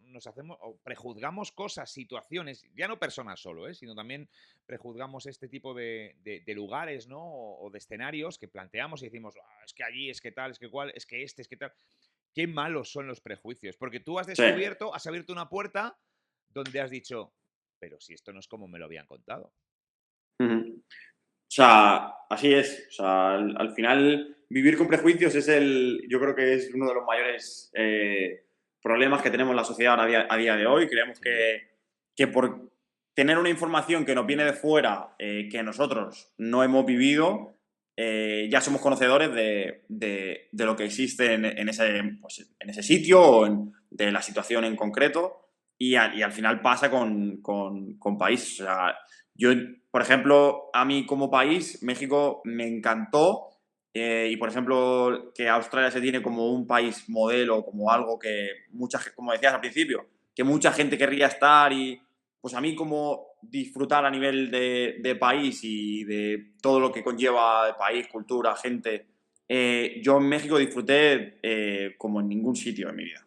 nos hacemos, o prejuzgamos cosas, situaciones, ya no personas solo, sino también prejuzgamos este tipo de lugares, ¿no? O de escenarios que planteamos y decimos, "Ah, es que allí, es que tal, es que cual, es que este, es que tal". Qué malos son los prejuicios, porque tú has Sí. descubierto, has abierto una puerta donde has dicho, pero si esto no es como me lo habían contado. Ujú. O sea, así es. O sea, al final, vivir con prejuicios yo creo que es uno de los mayores problemas que tenemos en la sociedad a día de hoy. Creemos Sin duda. que por tener una información que nos viene de fuera, que nosotros no hemos vivido, ya somos conocedores de lo que existe en ese sitio o de la situación en concreto. Y al final pasa con países. O sea, yo, por ejemplo, a mí como país, México me encantó y, por ejemplo, que Australia se tiene como un país modelo, como algo que como decías al principio, que mucha gente querría estar y pues a mí como disfrutar a nivel de país y de todo lo que conlleva el país, cultura, gente, yo en México disfruté como en ningún sitio en mi vida.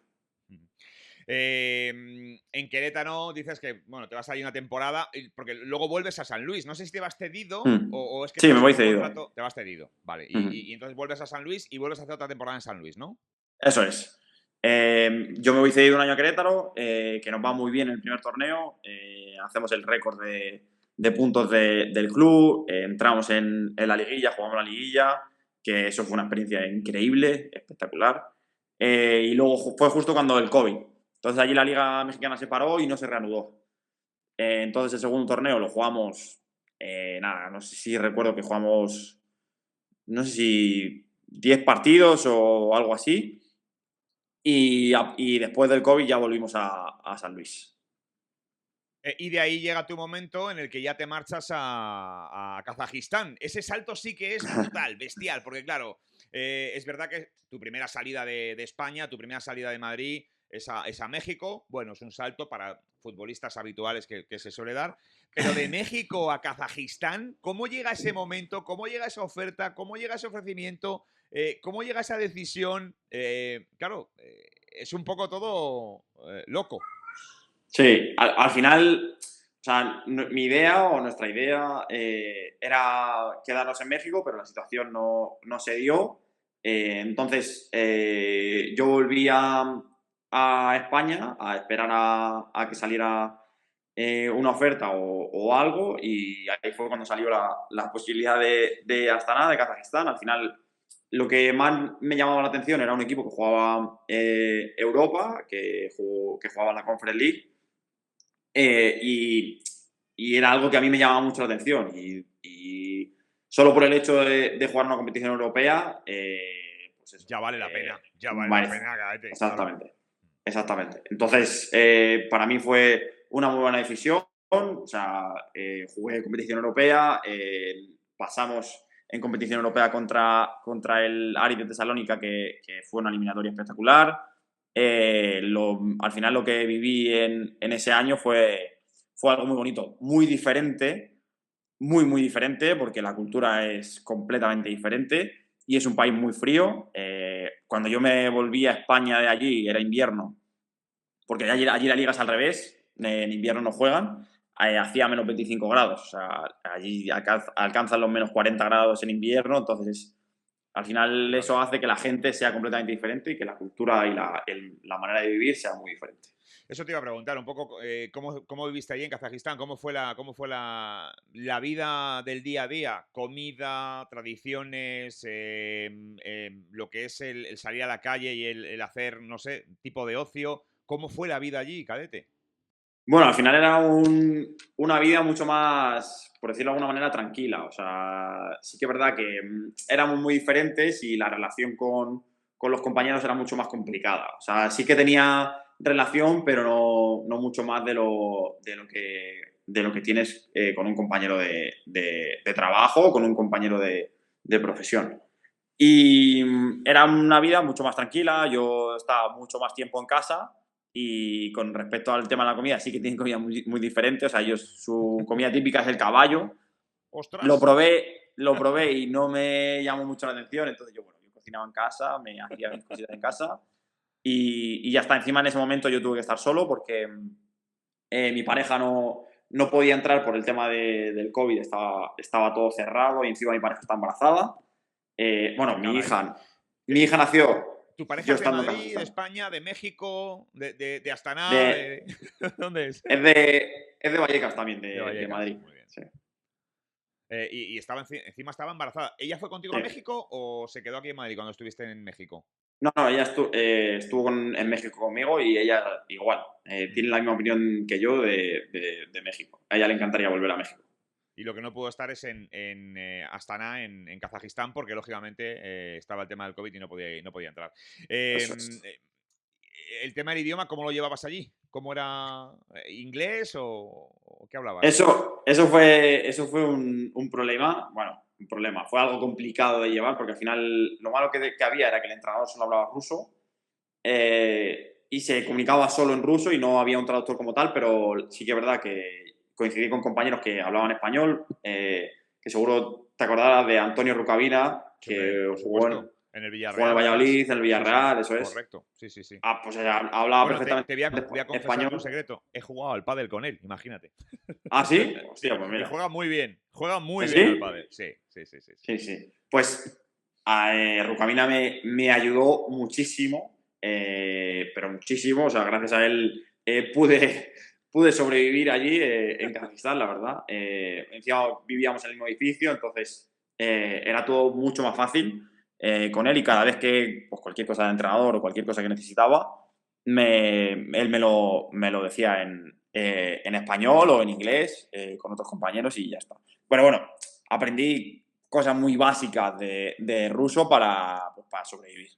En Querétaro dices que, bueno, te vas ahí una temporada, porque luego vuelves a San Luis. No sé si te vas cedido Mm. o es que Sí, me estás voy con un cedido. contrato. Te vas cedido, vale. Y Ujú. entonces vuelves a San Luis y vuelves a hacer otra temporada en San Luis, ¿no? Eso es. Yo me voy cedido un año a Querétaro, que nos va muy bien en el primer torneo. Hacemos el récord de puntos del club, entramos en la liguilla, jugamos la liguilla, que eso fue una experiencia increíble, espectacular. Y luego fue justo cuando el COVID. Entonces allí la liga mexicana se paró y no se reanudó. Entonces el segundo torneo lo jugamos, nada, no sé si recuerdo que jugamos, no sé si 10 partidos o algo así. Y después del COVID ya volvimos a San Luis. Y de ahí llega tu momento en el que ya te marchas a Kazajistán. Ese salto sí que es brutal, bestial, porque claro, es verdad que tu primera salida de España, tu primera salida de Madrid es a México. Bueno, es un salto para futbolistas habituales que se suele dar. Pero de México a Kazajistán, ¿cómo llega ese momento? ¿Cómo llega esa oferta? ¿Cómo llega ese ofrecimiento? ¿Cómo llega esa decisión? Claro, es un poco todo loco. Sí, al final, o sea, mi idea o nuestra idea era quedarnos en México, pero la situación no se dio. Entonces, yo volví a España a esperar a que saliera una oferta o algo y ahí fue cuando salió la posibilidad de Astana, de Kazajistán. Al final lo que más me llamaba la atención era un equipo que jugaba Europa, que jugaba en la Conference League, y era algo que a mí me llamaba mucho la atención. Y solo por el hecho de jugar una competición europea, pues eso, Ya vale la pena, ya vale la merece. pena, Cadete. Exactamente, Claro. exactamente. Entonces, para mí fue una muy buena decisión. O sea, jugué competición europea, pasamos en competición europea contra el Aris de Tesalónica, que fue una eliminatoria espectacular. Al final lo que viví en ese año fue algo muy bonito, muy diferente, muy diferente, porque la cultura es completamente diferente y es un país muy frío. Cuando yo me volví a España de allí, era invierno, porque allí la liga es al revés, en invierno no juegan, hacía menos 25 grados, o sea, allí alcanzan los menos 40 grados en invierno, entonces al final Fíjate. eso hace que la gente sea completamente diferente y que la cultura y la manera de vivir sea muy diferente. Eso te iba a preguntar un poco, ¿cómo viviste allí en Kazajistán? ¿Cómo fue la vida del día a día? Comida, tradiciones, lo que es el salir a la calle y el hacer, no sé, tipo de ocio. ¿Cómo fue la vida allí, Cadete? Bueno, al final era una vida mucho más, por decirlo de alguna manera, tranquila. O sea, sí que es verdad que éramos muy diferentes y la relación con los compañeros era mucho más complicada. O sea, sí que tenía relación, pero no mucho más de lo que tienes con un compañero de trabajo o con un compañero de profesión. Y era una vida mucho más tranquila, yo estaba mucho más tiempo en casa y con respecto al tema de la comida, sí que tienen comida muy diferente. O sea, ellos, su comida típica es el caballo. Lo ¡Ostras! probé, lo probé y no me llamó mucho la atención, entonces yo cocinaba en casa, me hacía mis cositas en casa y ya está. Encima en ese momento yo tuve que estar solo porque mi pareja no podía entrar por el tema del COVID, estaba todo cerrado y encima mi pareja está embarazada. Bueno, ¡Qué mi caray! hija, Eh, mi hija nació ¿Tu pareja yo es de estando en Madrid, de Kazajistán. España, de México, de Astana, De, de... ¿Dónde es? es de Vallecas también, De de Vallecas, Madrid. muy bien. Sí, Y encima estaba embarazada. ¿Ella fue contigo a sí. México o se quedó aquí en Madrid cuando estuviste en México? No, ella estuvo en México conmigo y ella igual. Mm. Tiene la misma opinión que yo de México. A ella le encantaría volver a México. Y lo que no pudo estar es en Astana, en Kazajistán, porque lógicamente estaba el tema del COVID y no podía entrar. Eso es. El tema del idioma, ¿cómo lo llevabas allí? ¿Cómo era? ¿Inglés o qué hablabas? Eso fue un problema. Bueno, un problema. Fue algo complicado de llevar porque al final lo malo que había era que el entrenador solo hablaba ruso, y se comunicaba solo en ruso y no había un traductor como tal, pero sí que es verdad que coincidí con compañeros que hablaban español, que seguro te acordarás de Antonio Rucavina, Sí, hombre, que por jugó en, supuesto. En el jugó en el Villarreal, además. Valladolid, en el Sí, sí. Villarreal, eso es. Correcto. Sí, sí, sí. Pues hablaba Bueno, te, perfectamente te voy a, te voy a confesar un español. secreto. He jugado al pádel con él, imagínate. ¿Ah, sí? Sí, Hostia, pues y mira. juega muy bien. Juega muy bien al ¿Sí? pádel. Sí, sí, sí, sí, sí. Sí, sí. Pues Rucamina me ayudó muchísimo, pero muchísimo. O sea, gracias a él pude sobrevivir allí en Kazajistán, la verdad. Encima vivíamos en el mismo edificio, entonces era todo mucho más fácil con él y cada vez que pues, cualquier cosa de entrenador o cualquier cosa que necesitaba, él me lo decía en español o en inglés con otros compañeros y ya está. Pero bueno, aprendí cosas muy básicas de ruso para sobrevivir.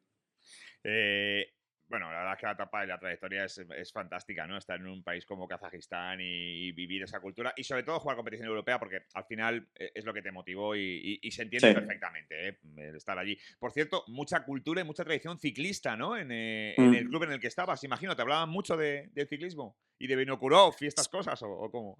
Eh, bueno, la verdad es que la etapa y la trayectoria es fantástica, ¿no? Estar en un país como Kazajistán y vivir esa cultura y sobre todo jugar competición europea porque al final es lo que te motivó y se entiende Sí. perfectamente, el estar allí. Por cierto, mucha cultura y mucha tradición ciclista, ¿no? En el club en el que estabas, imagino, te hablaban mucho del ciclismo y de Vinokurov y estas cosas, ¿o cómo?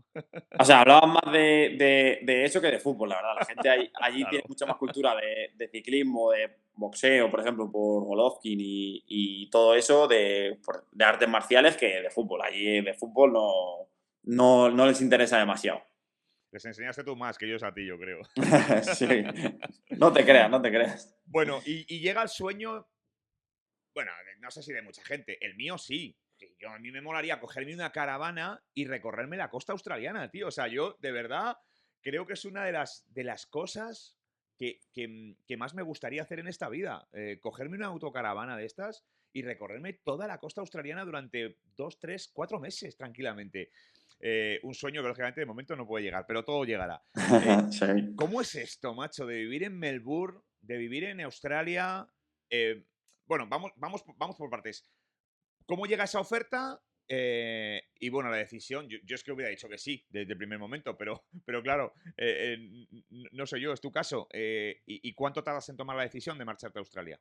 O sea, hablaban más de eso que de fútbol, la verdad. La gente allí tiene Claro. mucha más cultura de ciclismo, de boxeo, por ejemplo, por Golovkin y todo eso, de artes marciales, que de fútbol. Allí de fútbol no les interesa demasiado. Les enseñaste tú más que ellos a ti, yo creo. Sí. No te creas, no te creas. Bueno, y llega el sueño. Bueno, no sé si de mucha gente. El mío sí. Sí, a mí me molaría cogerme una caravana y recorrerme la costa australiana, tío. O sea, yo de verdad creo que es una de las cosas que más me gustaría hacer en esta vida. Cogerme una autocaravana de estas y recorrerme toda la costa australiana durante 2, 3, 4 meses tranquilamente. Un sueño que lógicamente de momento no puede llegar, pero todo llegará. Sí. ¿Cómo es esto, macho, de vivir en Melbourne, de vivir en Australia? Bueno, vamos por partes. ¿Cómo llega esa oferta? Y bueno, la decisión, yo es que hubiera dicho que sí desde el primer momento, pero claro, no soy yo, es tu caso. ¿Y cuánto tardas en tomar la decisión de marcharte a Australia?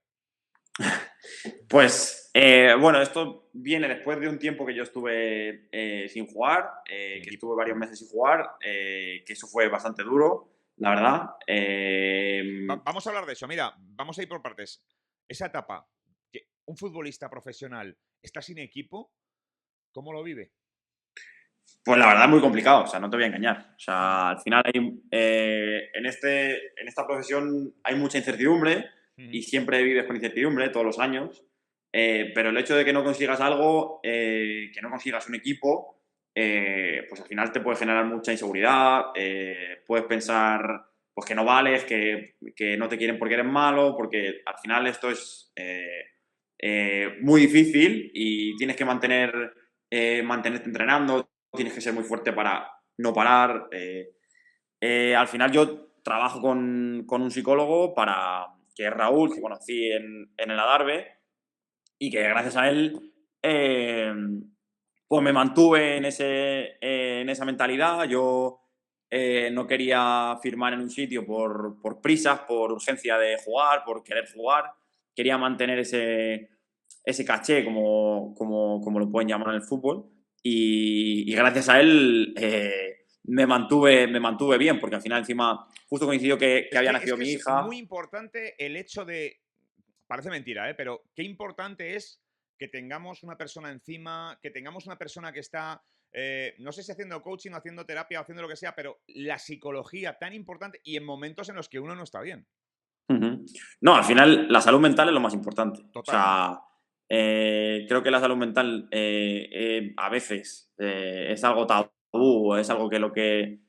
Pues bueno, esto viene después de un tiempo que yo estuve sin jugar, Sin que equipo. estuve varios meses sin jugar, que eso fue bastante duro, la verdad. Vamos a hablar de eso. Mira, vamos a ir por partes. Esa etapa, que un futbolista profesional está sin equipo, ¿cómo lo vive? Pues la verdad es muy complicado, o sea, no te voy a engañar. O Ujú, sea, al final hay, en esta profesión hay mucha incertidumbre ujú. y siempre vives con incertidumbre todos los años. Pero el hecho de que no consigas algo, que no consigas un equipo, pues al final te puede generar mucha inseguridad. Puedes pensar pues, que no vales, que no te quieren porque eres malo, porque al final esto es muy difícil y tienes que mantenerte entrenando, tienes que ser muy fuerte para no parar. Al final yo trabajo con un psicólogo que es Raúl, que conocí en el Adarve y que gracias a él pues me mantuve en esa mentalidad. Yo no quería firmar en un sitio por prisas, por urgencia de jugar, por querer jugar. Quería mantener ese caché, como lo pueden llamar en el fútbol. Y gracias a él me mantuve bien, porque al final encima justo coincidió que había Es nacido que mi es muy hija. importante el hecho de. Parece mentira, ¿eh? Pero qué importante es que tengamos una persona encima, que tengamos una persona que está, no sé si haciendo coaching, o haciendo terapia, o haciendo lo que sea, pero la psicología tan importante y en momentos en los que uno no está bien. Ujú. No, al final la salud mental es lo más importante. O Totalmente. sea, creo que la salud mental a veces es algo tabú, es algo que lo que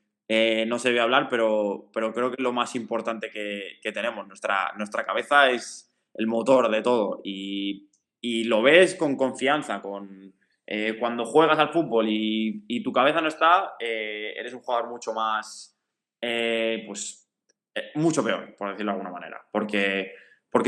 no se debe hablar, pero creo que es lo más importante que tenemos. Nuestra cabeza es el motor de todo y lo ves con confianza, cuando juegas al fútbol y tu cabeza no está, eres un jugador mucho más, pues mucho peor, por decirlo de alguna manera. Porque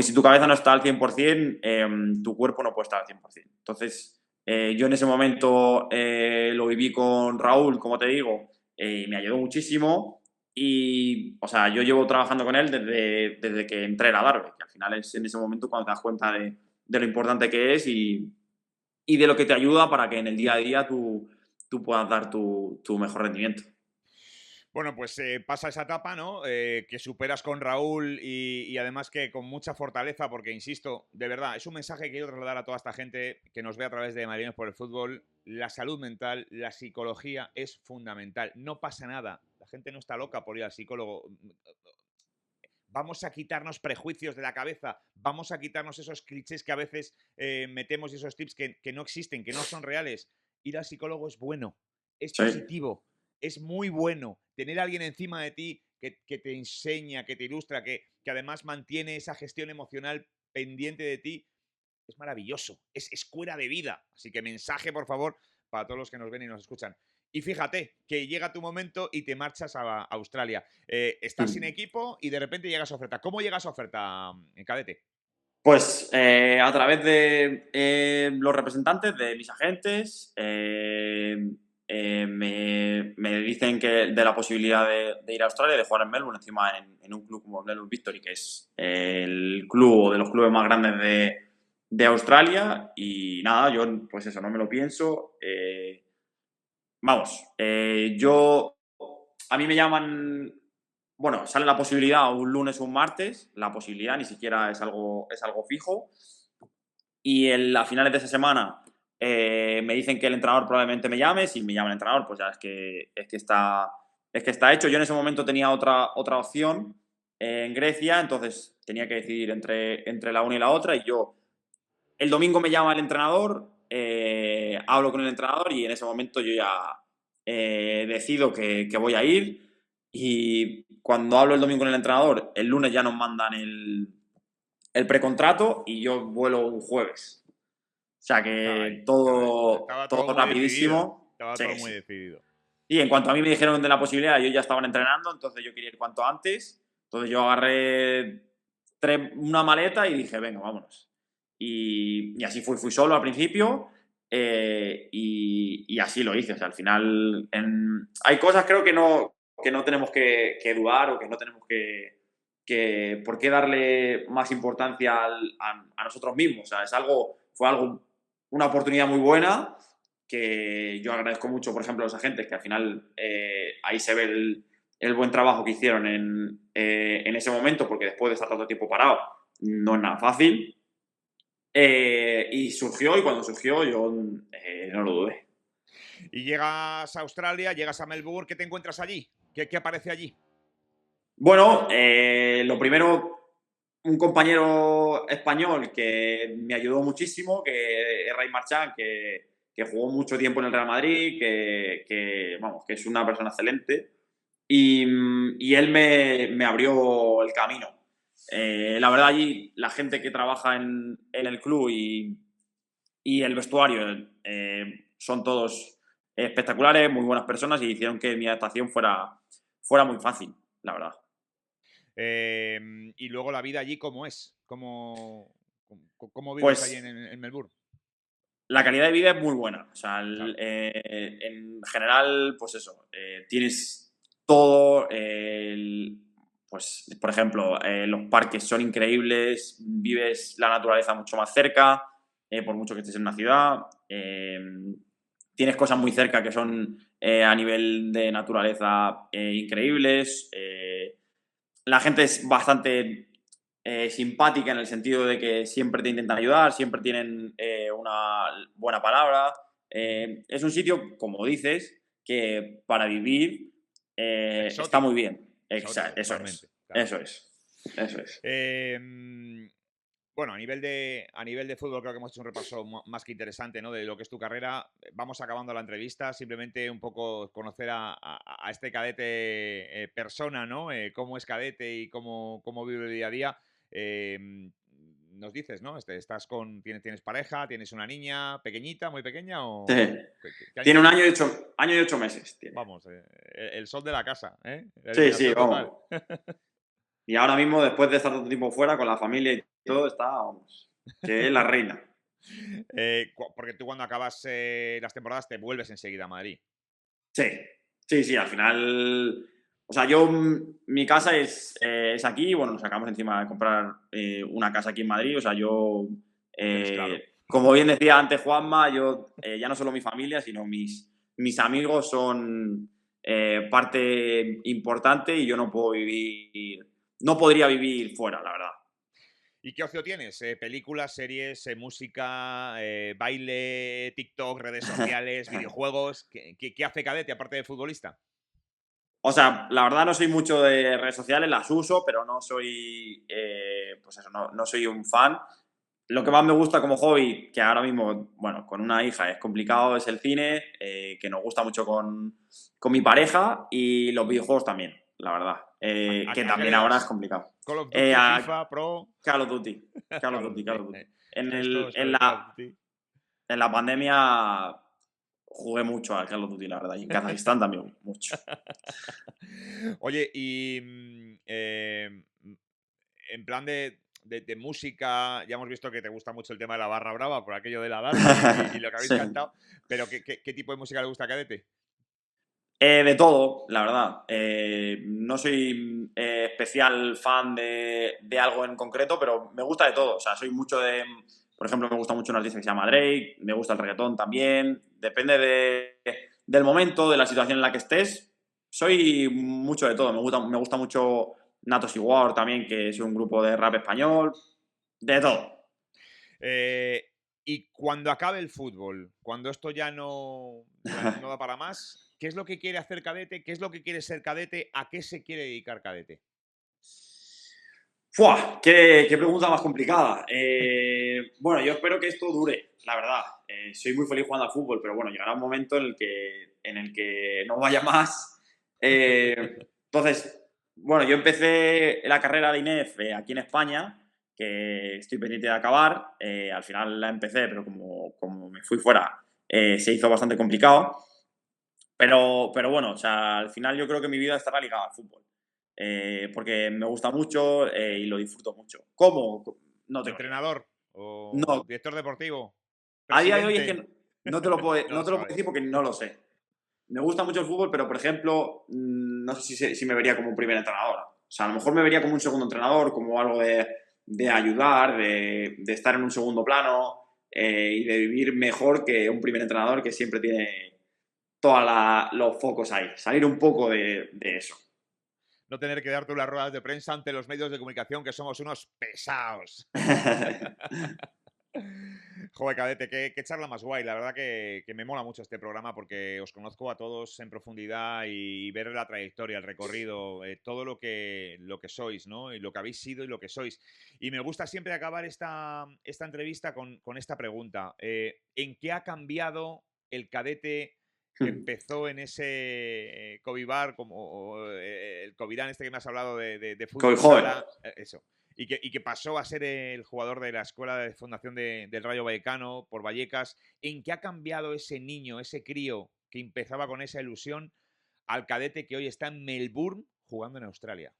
si tu cabeza no está al 100%, tu cuerpo no puede estar al 100%. Entonces, yo en ese momento lo viví con Raúl, como te digo, y me ayudó muchísimo. Y, o sea, yo llevo trabajando con él desde que entré a la Darbe, que al final es en ese momento cuando te das cuenta de lo importante que es y de lo que te ayuda para que en el día a día tú puedas dar tu mejor rendimiento. Bueno, pues pasa esa etapa, ¿no? Que superas con Raúl y además que con mucha fortaleza, porque insisto, de verdad, es un mensaje que quiero trasladar a toda esta gente que nos ve a través de Madrileños por el Fútbol. La salud mental, la psicología es fundamental. No pasa nada. La gente no está loca por ir al psicólogo. Vamos a quitarnos prejuicios de la cabeza, vamos a quitarnos esos clichés que a veces metemos y esos tips que no existen, que no son reales. Ir al psicólogo es bueno, es Sí, positivo, es muy bueno. Tener a alguien encima de ti que te enseña, que te ilustra, que además mantiene esa gestión emocional pendiente de ti, es maravilloso, es escuela de vida. Así que mensaje, por favor, para todos los que nos ven y nos escuchan. Y fíjate que llega tu momento y te marchas a Australia. Estás sin equipo y de repente llega esa oferta. ¿Cómo llega esa oferta, cadete? pues a través de los representantes de mis agentes me dicen que de la posibilidad de ir a Australia, de jugar en Melbourne, encima en un club como Melbourne Victory, que es el club o de los clubes más grandes de Australia. Y nada, yo pues eso, no me lo pienso. Vamos, a mí me llaman, bueno, sale la posibilidad un lunes o un martes, la posibilidad ni siquiera es algo fijo. Y a finales de esa semana me dicen que el entrenador probablemente me llame. Si me llama el entrenador, pues ya es que está hecho. Yo en ese momento tenía otra opción en Grecia, entonces tenía que decidir entre la una y la otra. Y yo, el domingo me llama el entrenador, hablo con el entrenador y en ese momento yo ya decido que voy a ir. Y cuando hablo el domingo con el entrenador, el lunes ya nos mandan el precontrato y yo vuelo un jueves. O sea que Estaba todo todo muy decidido. rapidísimo. Estaba Sí, todo muy sí. decidido. Y en cuanto a mí me dijeron de la posibilidad, ellos ya estaban entrenando, entonces yo quería ir cuanto antes. Entonces yo agarré una maleta y dije, venga, vámonos. Y así fui solo al principio y así lo hice. O sea, al final hay cosas creo que no tenemos que dudar o que no tenemos por qué darle más importancia a nosotros mismos. O sea, fue algo, una oportunidad muy buena que yo agradezco mucho, por ejemplo, a los agentes, que al final ahí se ve el buen trabajo que hicieron en ese momento, porque después de estar tanto tiempo parado, no es nada fácil. Y surgió, y cuando surgió yo no lo dudé. Y llegas a Australia, llegas a Melbourne, ¿qué te encuentras allí? ¿Qué aparece allí? Bueno, lo primero, un compañero español que me ayudó muchísimo, que es Ray Marchán, que jugó mucho tiempo en el Real Madrid, vamos, que es una persona excelente. Y él me abrió el camino. La verdad, allí la gente que trabaja en el club y el vestuario son todos espectaculares, muy buenas personas y hicieron que mi adaptación fuera muy fácil, la verdad. Y luego la vida allí, ¿cómo es? ¿Cómo vives allí Pues en Melbourne? la calidad de vida es muy buena. O sea, Claro. en general, pues eso, tienes todo. Pues, por ejemplo, los parques son increíbles, vives la naturaleza mucho más cerca, por mucho que estés en una ciudad. Tienes cosas muy cerca que son a nivel de naturaleza increíbles. La gente es bastante simpática en el sentido de que siempre te intentan ayudar, siempre tienen una buena palabra. Es un sitio, como dices, que para vivir está muy Exótico. bien. Exótico, Eso es. totalmente. Claro. Eso es. Eso es. Bueno, a nivel de fútbol creo que hemos hecho un repaso más que interesante, ¿no? De lo que es tu carrera. Vamos acabando la entrevista. Simplemente un poco conocer a este cadete persona, ¿no? Cómo es cadete y cómo vive el día a día. Nos dices, ¿no? ¿Tienes pareja? ¿Tienes una niña pequeñita, muy pequeña? Sí. ¿O qué años Tiene un tiene? año y 8 meses. Tiene. Vamos, el sol de la casa, ¿eh? La Sí, sí, iluminación vamos. total. Y ahora mismo, después de estar tanto tiempo fuera con la familia y todo, está, vamos, que es la reina. Porque tú cuando acabas las temporadas te vuelves enseguida a Madrid. Sí, sí, sí, al final. O sea, mi casa es aquí, y bueno, nos acabamos encima de comprar una casa aquí en Madrid. O sea, Lo tienes claro. como bien decía antes Juanma, ya no solo mi familia, sino mis amigos son parte importante y yo no podría vivir fuera, la verdad. ¿Y qué ocio tienes? ¿Películas, series, música, baile, TikTok, redes sociales, videojuegos? ¿Qué hace cadete aparte de futbolista? O sea, la verdad no soy mucho de redes sociales, las uso, pero no soy, pues eso, no soy un fan. Lo que más me gusta como hobby, que ahora mismo, bueno, con una hija es complicado, es el cine, que nos gusta mucho con mi pareja y los videojuegos también, la verdad. Que ¿A qué le también ahora es das? complicado. ¿Call of Duty, A FIFA, Pro? Call of Duty. Call of Call of Duty, Duty. Call of Duty. En, ¿Sois el, todos con en, el Call of la, Duty? en la pandemia jugué mucho a Call of Duty, la verdad. Y en Kazajistán también, mucho. Oye, y en plan de música, ya hemos visto que te gusta mucho el tema de la barra brava por aquello de la Darbe y lo que habéis Sí. cantado, pero ¿qué tipo de música le gusta a Cadete? De todo, la verdad. No soy especial fan de algo en concreto, pero me gusta de todo. O sea, soy mucho por ejemplo, me gusta mucho un artista que se llama Drake, me gusta el reggaetón también. Depende del momento, de la situación en la que estés. Soy mucho de todo. Me gusta mucho Natos y War también, que es un grupo de rap español. De todo. Eh, y cuando acabe el fútbol, cuando esto ya no da para más, ¿qué es lo que quiere hacer Cadete? ¿Qué es lo que quiere ser Cadete? ¿A qué se quiere dedicar Cadete? ¡Fua! ¡Qué pregunta más complicada! Bueno, yo espero que esto dure, la verdad. Soy muy feliz jugando al fútbol, pero bueno, llegará un momento en el que no vaya más. Entonces, bueno, yo empecé la carrera de INEF aquí en España, que estoy pendiente de acabar. Al final la empecé, pero como me fui fuera, se hizo bastante complicado. Pero bueno, o sea, al final yo creo que mi vida estará ligada al fútbol. Porque me gusta mucho y lo disfruto mucho. ¿Cómo? No tengo ni idea. ¿Entrenador o No, director deportivo? a día de hoy es ¿Presidente? que no te lo puedo, No no lo te lo puedo sabes. decir porque no lo sé. Me gusta mucho el fútbol, pero por ejemplo, no sé si me vería como un primer entrenador. O sea, a lo mejor me vería como un segundo entrenador, como algo de ayudar, de estar en un segundo plano y de vivir mejor que un primer entrenador que siempre tiene todos los focos ahí. Salir un poco de eso. No tener que dar tú las ruedas de prensa ante los medios de comunicación, que somos unos pesados. Joder, cadete, qué charla más guay. La verdad que me mola mucho este programa porque os conozco a todos en profundidad y ver la trayectoria, el recorrido, todo lo que sois, ¿no? Y lo que habéis sido y lo que sois. Y me gusta siempre acabar esta entrevista con esta pregunta. ¿En qué ha cambiado el cadete que empezó en ese Covibar, como el Covirán este que me has hablado de Soy fútbol joven. sala? Eso. Y que pasó a ser el jugador de la escuela de fundación del Rayo Vallecano por Vallecas. ¿En qué ha cambiado ese niño, ese crío que empezaba con esa ilusión al cadete que hoy está en Melbourne jugando en Australia?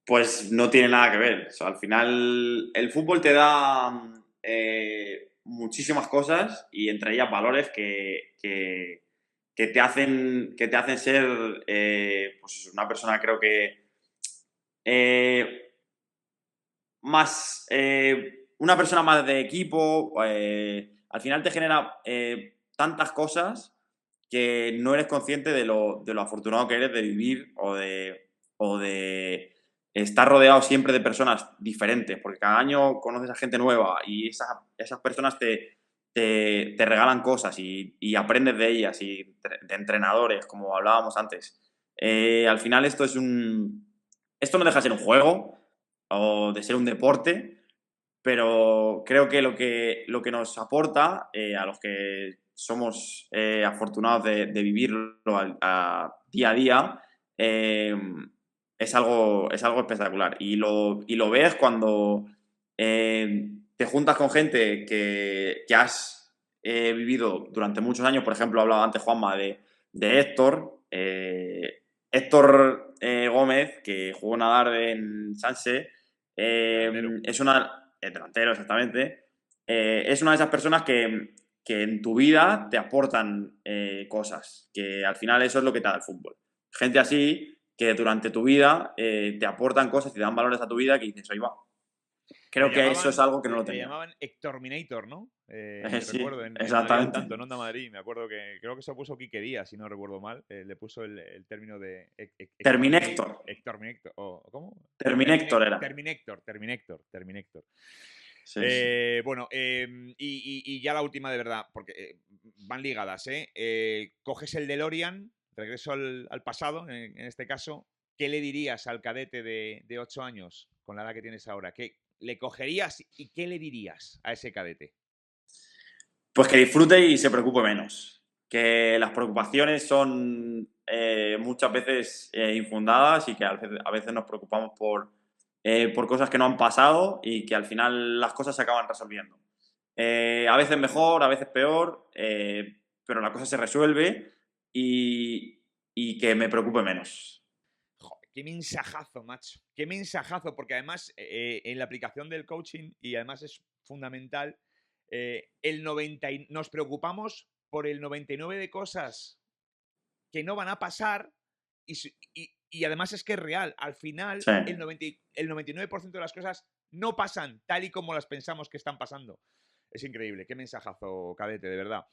Pues no tiene nada que ver. O sea, al final el fútbol te da muchísimas cosas y entre ellas valores que te hacen ser pues una persona, creo que eh, más una persona más de equipo. Al final te genera tantas cosas que no eres consciente de lo afortunado que eres de vivir o de estar rodeado siempre de personas diferentes, porque cada año conoces a gente nueva y esas personas te regalan cosas y aprendes de ellas y de entrenadores, como hablábamos antes. Al final esto no deja de ser un juego o de ser un deporte, pero creo que lo que nos aporta a los que somos afortunados de vivirlo día a día eh, es algo espectacular. Y lo ves cuando te juntas con gente que has vivido durante muchos años. Por ejemplo, hablaba antes Juanma de Héctor. Héctor Gómez, que jugó nadar en Sanse, Delantero. es una. El delantero, exactamente. Es una de esas personas que en tu vida te aportan cosas. Que al final eso es lo que te da el fútbol. Gente así que durante tu vida te aportan cosas y te dan valores a tu vida que dices, oye, va. Creo que eso es algo que no lo Le tenía. llamaban Hectorminator, ¿no? Yo Sí, recuerdo en Madrid al exactamente. tanto, en Onda Madrid. Me acuerdo que creo que se puso Quique Díaz, si no recuerdo mal. Le puso el término de Terminator. Hectorminator. ¿Cómo? Terminator era. Terminator. Sí, sí. Bueno, y ya la última de verdad, porque van ligadas, ¿eh? Coges el DeLorean, regreso al pasado, en este caso. ¿Qué le dirías al cadete de 8 años con la edad que tienes ahora? ¿Qué le cogerías y qué le dirías a ese cadete? Pues que disfrute y se preocupe menos. Que las preocupaciones son muchas veces infundadas y que a veces nos preocupamos por cosas que no han pasado y que al final las cosas se acaban resolviendo. A veces mejor, a veces peor, pero la cosa se resuelve y que me preocupe menos. Joder, qué mensajazo, macho. Qué mensajazo, porque además en la aplicación del coaching, y además es fundamental, nos preocupamos por el 99 de cosas que no van a pasar y además es que es real. Al final, Sí. el 99% de las cosas no pasan tal y como las pensamos que están pasando. Es increíble. Qué mensajazo, cadete, de verdad.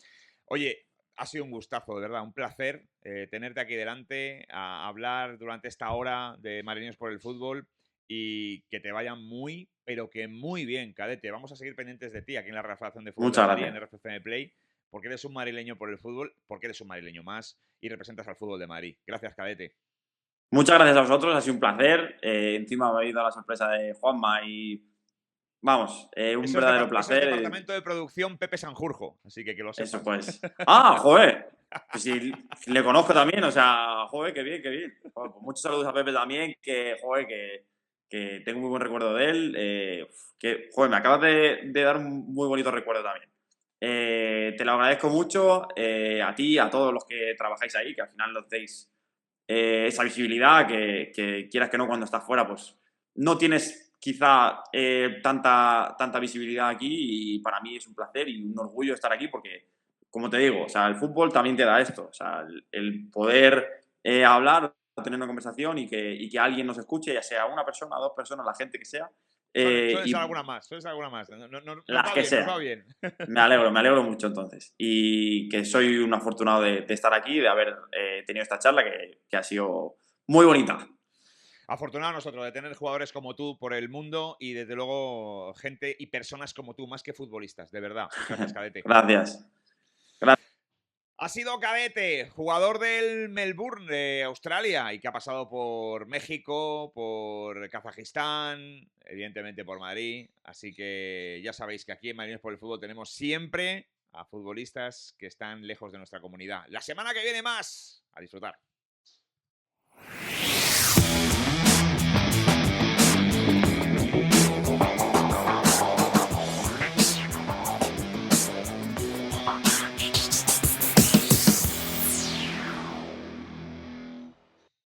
Oye, ha sido un gustazo, de verdad, un placer tenerte aquí delante, a hablar durante esta hora de Madrileños por el Fútbol y que te vayan muy, pero que muy bien, cadete. Vamos a seguir pendientes de ti aquí en la Federación de Fútbol de Muchas Madrid, en gracias. RFCM Play, porque eres un madrileño por el fútbol, porque eres un madrileño más y representas al fútbol de Madrid. Gracias, cadete. Muchas gracias a vosotros, ha sido un placer. Encima me ha ido la sorpresa de Juanma y vamos, un verdadero Eso es placer. departamento de producción Pepe Sanjurjo, así que lo Eso sepas. pues. ¡Ah, joder! Pues sí, le conozco también, o sea, joder, qué bien, qué bien. Joder, pues muchos saludos a Pepe también, que, joder, que tengo muy buen recuerdo de él. Que, joder, me acabas de dar un muy bonito recuerdo también. Te lo agradezco mucho, a ti, a todos los que trabajáis ahí, que al final nos deis esa visibilidad, que quieras que no, cuando estás fuera, pues no tienes quizá tanta visibilidad aquí, y para mí es un placer y un orgullo estar aquí porque, como te digo, o sea, el fútbol también te da esto, o sea, el poder hablar, tener una conversación y que alguien nos escuche, ya sea una persona, dos personas, la gente que sea, Suele ser y alguna más, suele ser alguna más. Nos las va que bien, nos va sean. bien. Me alegro mucho entonces. Y que soy un afortunado de estar aquí, de haber tenido esta charla que ha sido muy bonita. Afortunado nosotros de tener jugadores como tú por el mundo y desde luego gente y personas como tú, más que futbolistas, de verdad. Gracias, Cadete. Gracias. Ha sido Cadete, jugador del Melbourne de Australia y que ha pasado por México, por Kazajistán, evidentemente por Madrid. Así que ya sabéis que aquí en Marines por el Fútbol tenemos siempre a futbolistas que están lejos de nuestra comunidad. La semana que viene más. A disfrutar.